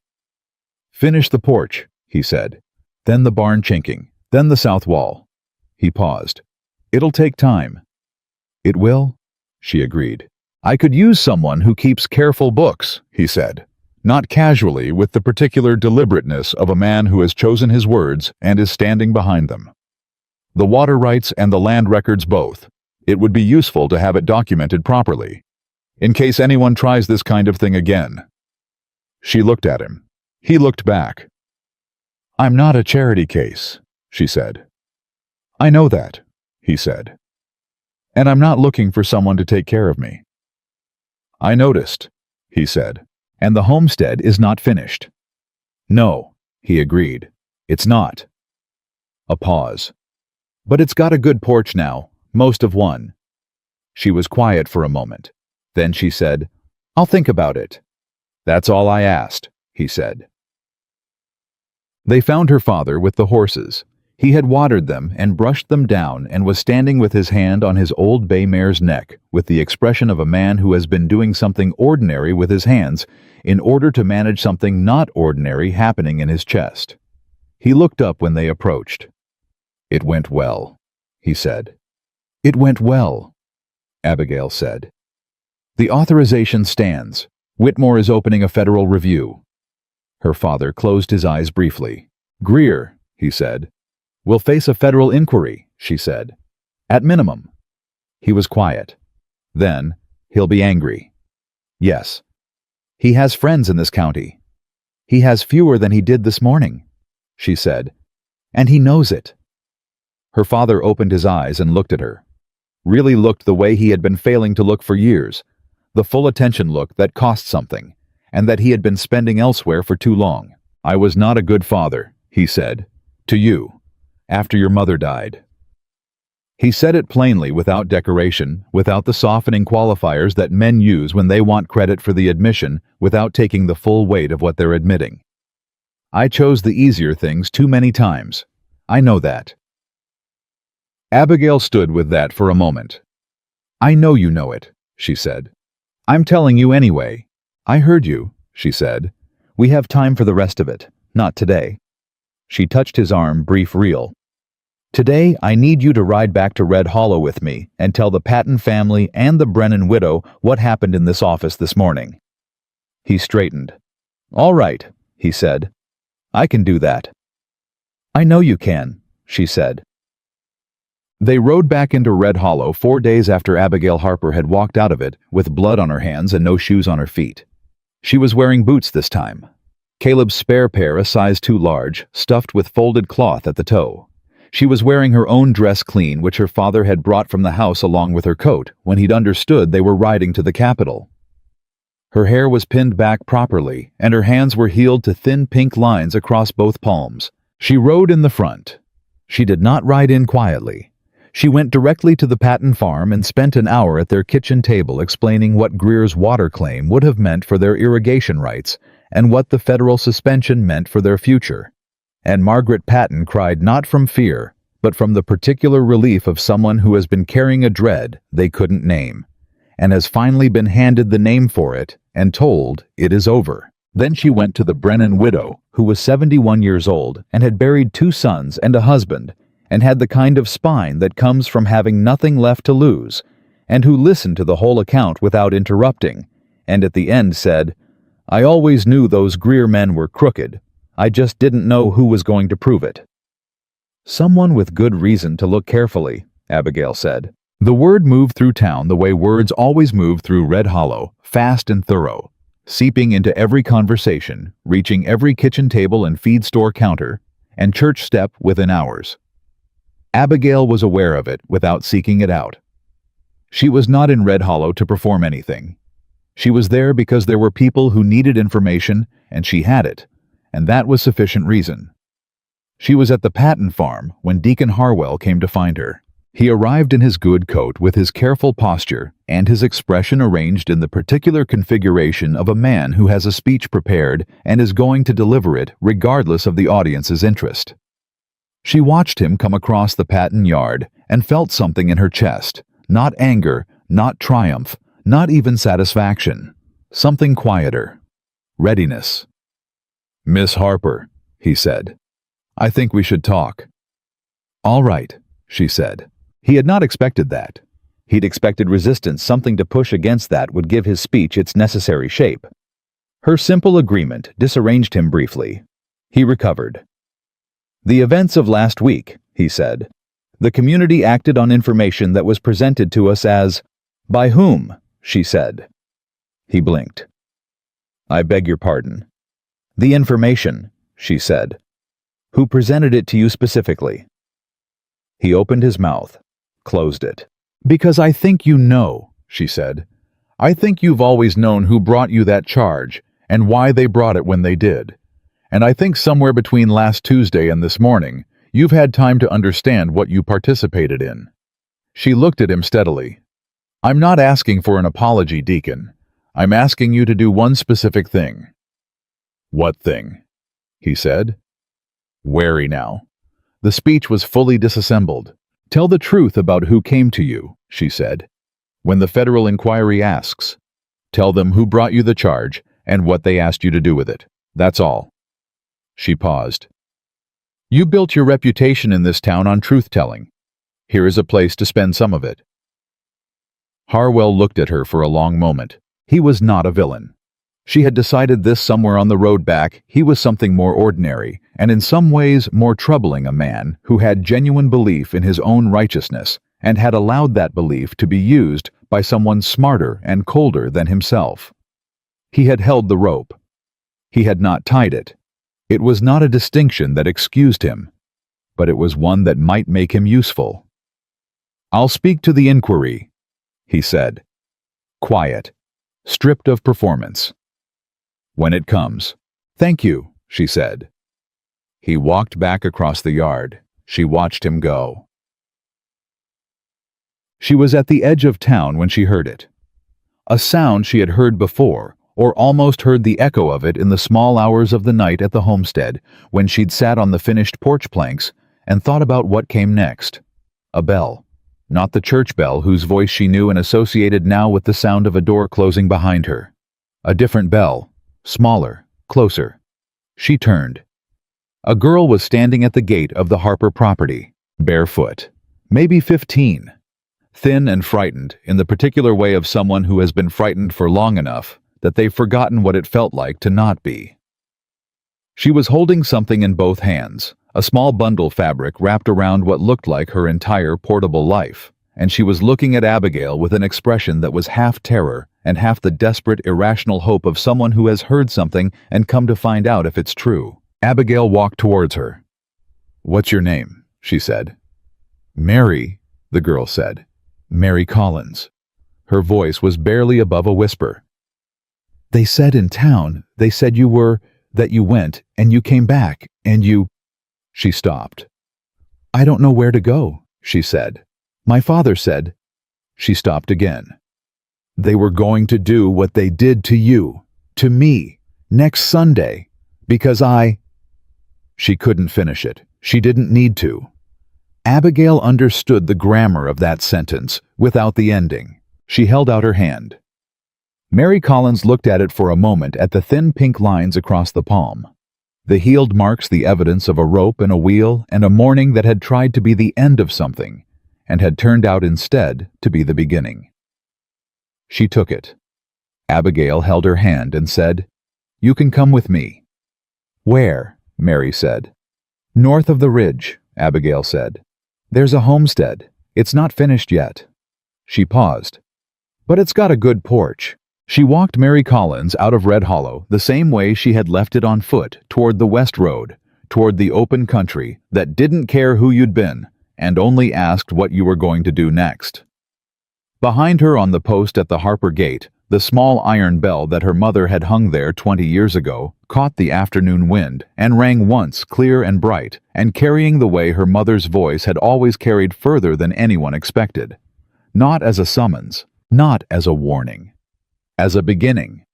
"Finish the porch," he said. "Then the barn chinking, then the south wall." He paused. "It'll take time." "It will," she agreed. "I could use someone who keeps careful books," he said. Not casually, with the particular deliberateness of a man who has chosen his words and is standing behind them. "The water rights and the land records both. It would be useful to have it documented properly, in case anyone tries this kind of thing again." She looked at him. He looked back. I'm not a charity case, she said. I know that, he said. And I'm not looking for someone to take care of me. I noticed, he said. And the homestead is not finished. No, he agreed. It's not. A pause. But it's got a good porch now, most of one. She was quiet for a moment. Then she said, I'll think about it. That's all I asked, he said. They found her father with the horses. He had watered them and brushed them down and was standing with his hand on his old bay mare's neck with the expression of a man who has been doing something ordinary with his hands in order to manage something not ordinary happening in his chest. He looked up when they approached. It went well, he said. It went well, Abigail said. The authorization stands. Whitmore is opening a federal review. Her father closed his eyes briefly. Greer, he said. Will face a federal inquiry, she said. At minimum. He was quiet. Then, he'll be angry. Yes. He has friends in this county. He has fewer than he did this morning, she said. And he knows it. Her father opened his eyes and looked at her. Really looked the way he had been failing to look for years. The full attention look that cost something, and that he had been spending elsewhere for too long. I was not a good father, he said. To you. After your mother died. He said it plainly, without decoration, without the softening qualifiers that men use when they want credit for the admission, without taking the full weight of what they're admitting. I chose the easier things too many times. I know that. Abigail stood with that for a moment. I know you know it, she said. I'm telling you anyway. I heard you, she said. We have time for the rest of it, not today. She touched his arm, brief reel. Today, I need you to ride back to Red Hollow with me and tell the Patton family and the Brennan widow what happened in this office this morning. He straightened. All right, he said. I can do that. I know you can, she said. They rode back into Red Hollow 4 days after Abigail Harper had walked out of it with blood on her hands and no shoes on her feet. She was wearing boots this time. Caleb's spare pair, a size too large, stuffed with folded cloth at the toe. She was wearing her own dress clean, which her father had brought from the house along with her coat when he'd understood they were riding to the Capitol. Her hair was pinned back properly, and her hands were healed to thin pink lines across both palms. She rode in the front. She did not ride in quietly. She went directly to the Patton farm and spent an hour at their kitchen table explaining what Greer's water claim would have meant for their irrigation rights and what the federal suspension meant for their future. And Margaret Patton cried not from fear, but from the particular relief of someone who has been carrying a dread they couldn't name, and has finally been handed the name for it and told it is over. Then she went to the Brennan widow, who was 71 years old and had buried 2 sons and a husband, and had the kind of spine that comes from having nothing left to lose, and who listened to the whole account without interrupting, and at the end said, I always knew those Greer men were crooked. I just didn't know who was going to prove it. Someone with good reason to look carefully, Abigail said. The word moved through town the way words always move through Red Hollow, fast and thorough, seeping into every conversation, reaching every kitchen table and feed store counter, and church step within hours. Abigail was aware of it without seeking it out. She was not in Red Hollow to perform anything. She was there because there were people who needed information, and she had it, and that was sufficient reason. She was at the Patton farm when Deacon Harwell came to find her. He arrived in his good coat with his careful posture and his expression arranged in the particular configuration of a man who has a speech prepared and is going to deliver it regardless of the audience's interest. She watched him come across the Patton yard and felt something in her chest, not anger, not triumph, not even satisfaction, something quieter, readiness. Miss Harper, he said, I think we should talk. All right, she said. He had not expected that. He'd expected resistance, something to push against that would give his speech its necessary shape. Her simple agreement disarranged him briefly. He recovered. The events of last week, he said. The community acted on information that was presented to us as, by whom, she said. He blinked. I beg your pardon. The information, she said. Who presented it to you specifically? He opened his mouth, closed it. Because I think you know, she said. I think you've always known who brought you that charge and why they brought it when they did. And I think somewhere between last Tuesday and this morning, you've had time to understand what you participated in. She looked at him steadily. I'm not asking for an apology, Deacon. I'm asking you to do one specific thing. What thing? He said. Wary now. The speech was fully disassembled. Tell the truth about who came to you, she said. When the federal inquiry asks, tell them who brought you the charge and what they asked you to do with it. That's all. She paused. You built your reputation in this town on truth-telling. Here is a place to spend some of it. Harwell looked at her for a long moment. He was not a villain. She had decided this somewhere on the road back. He was something more ordinary, and in some ways more troubling, a man who had genuine belief in his own righteousness and had allowed that belief to be used by someone smarter and colder than himself. He had held the rope. He had not tied it. It was not a distinction that excused him, but it was one that might make him useful. I'll speak to the inquiry, he said. Quiet, stripped of performance. When it comes. Thank you, she said. He walked back across the yard. She watched him go. She was at the edge of town when she heard it. A sound she had heard before, or almost heard the echo of it in the small hours of the night at the homestead, when she'd sat on the finished porch planks and thought about what came next. A bell. Not the church bell whose voice she knew and associated now with the sound of a door closing behind her. A different bell. Smaller, closer. She turned. A girl was standing at the gate of the Harper property, barefoot, maybe 15, thin and frightened in the particular way of someone who has been frightened for long enough that they've forgotten what it felt like to not be. She was holding something in both hands, a small bundle fabric wrapped around what looked like her entire portable life, and she was looking at Abigail with an expression that was half terror and half the desperate, irrational hope of someone who has heard something and come to find out if it's true. Abigail walked towards her. What's your name? She said. Mary, the girl said. Mary Collins. Her voice was barely above a whisper. They said in town, they said that you went, and you came back, and you... She stopped. I don't know where to go, she said. My father said... She stopped again. They were going to do what they did to you, to me, next Sunday, because I... She couldn't finish it. She didn't need to. Abigail understood the grammar of that sentence without the ending. She held out her hand. Mary Collins looked at it for a moment at the thin pink lines across the palm. The healed marks, the evidence of a rope and a wheel and a morning that had tried to be the end of something and had turned out instead to be the beginning. She took it. Abigail held her hand and said, You can come with me. Where? Mary said. North of the ridge, Abigail said. There's a homestead. It's not finished yet. She paused. But it's got a good porch. She walked Mary Collins out of Red Hollow the same way she had left it on foot, toward the West Road, toward the open country that didn't care who you'd been and only asked what you were going to do next. Behind her on the post at the Harper gate, the small iron bell that her mother had hung there 20 years ago caught the afternoon wind and rang once clear and bright, and carrying the way her mother's voice had always carried further than anyone expected. Not as a summons, not as a warning, as a beginning.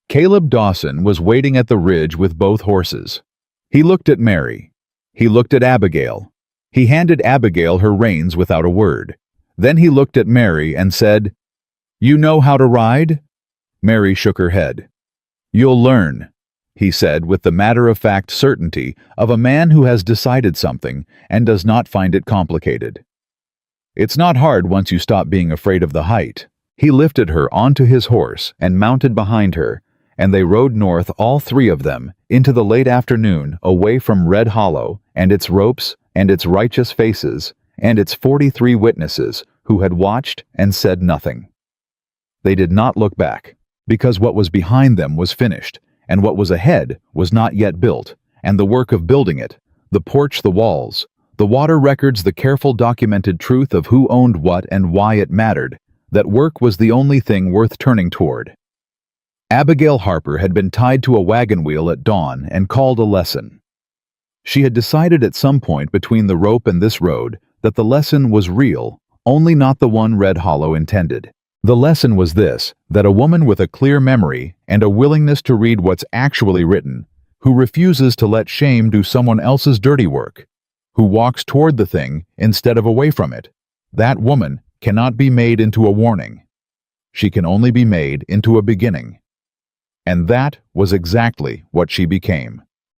Caleb Dawson was waiting at the ridge with both horses. He looked at Mary. He looked at Abigail. He handed Abigail her reins without a word. Then he looked at Mary and said, You know how to ride? Mary shook her head. You'll learn, he said with the matter-of-fact certainty of a man who has decided something and does not find it complicated. It's not hard once you stop being afraid of the height. He lifted her onto his horse and mounted behind her, and they rode north, all three of them, into the late afternoon, away from Red Hollow and its ropes and its righteous faces and its 43 witnesses who had watched and said nothing. They did not look back, because what was behind them was finished, and what was ahead was not yet built, and the work of building it, the porch, the walls. The water records the careful documented truth of who owned what and why it mattered, that work was the only thing worth turning toward. Abigail Harper had been tied to a wagon wheel at dawn and called a lesson. She had decided at some point between the rope and this road that the lesson was real, only not the one Red Hollow intended. The lesson was this, that a woman with a clear memory and a willingness to read what's actually written, who refuses to let shame do someone else's dirty work, who walks toward the thing instead of away from it, that woman cannot be made into a warning. She can only be made into a beginning. And that was exactly what she became.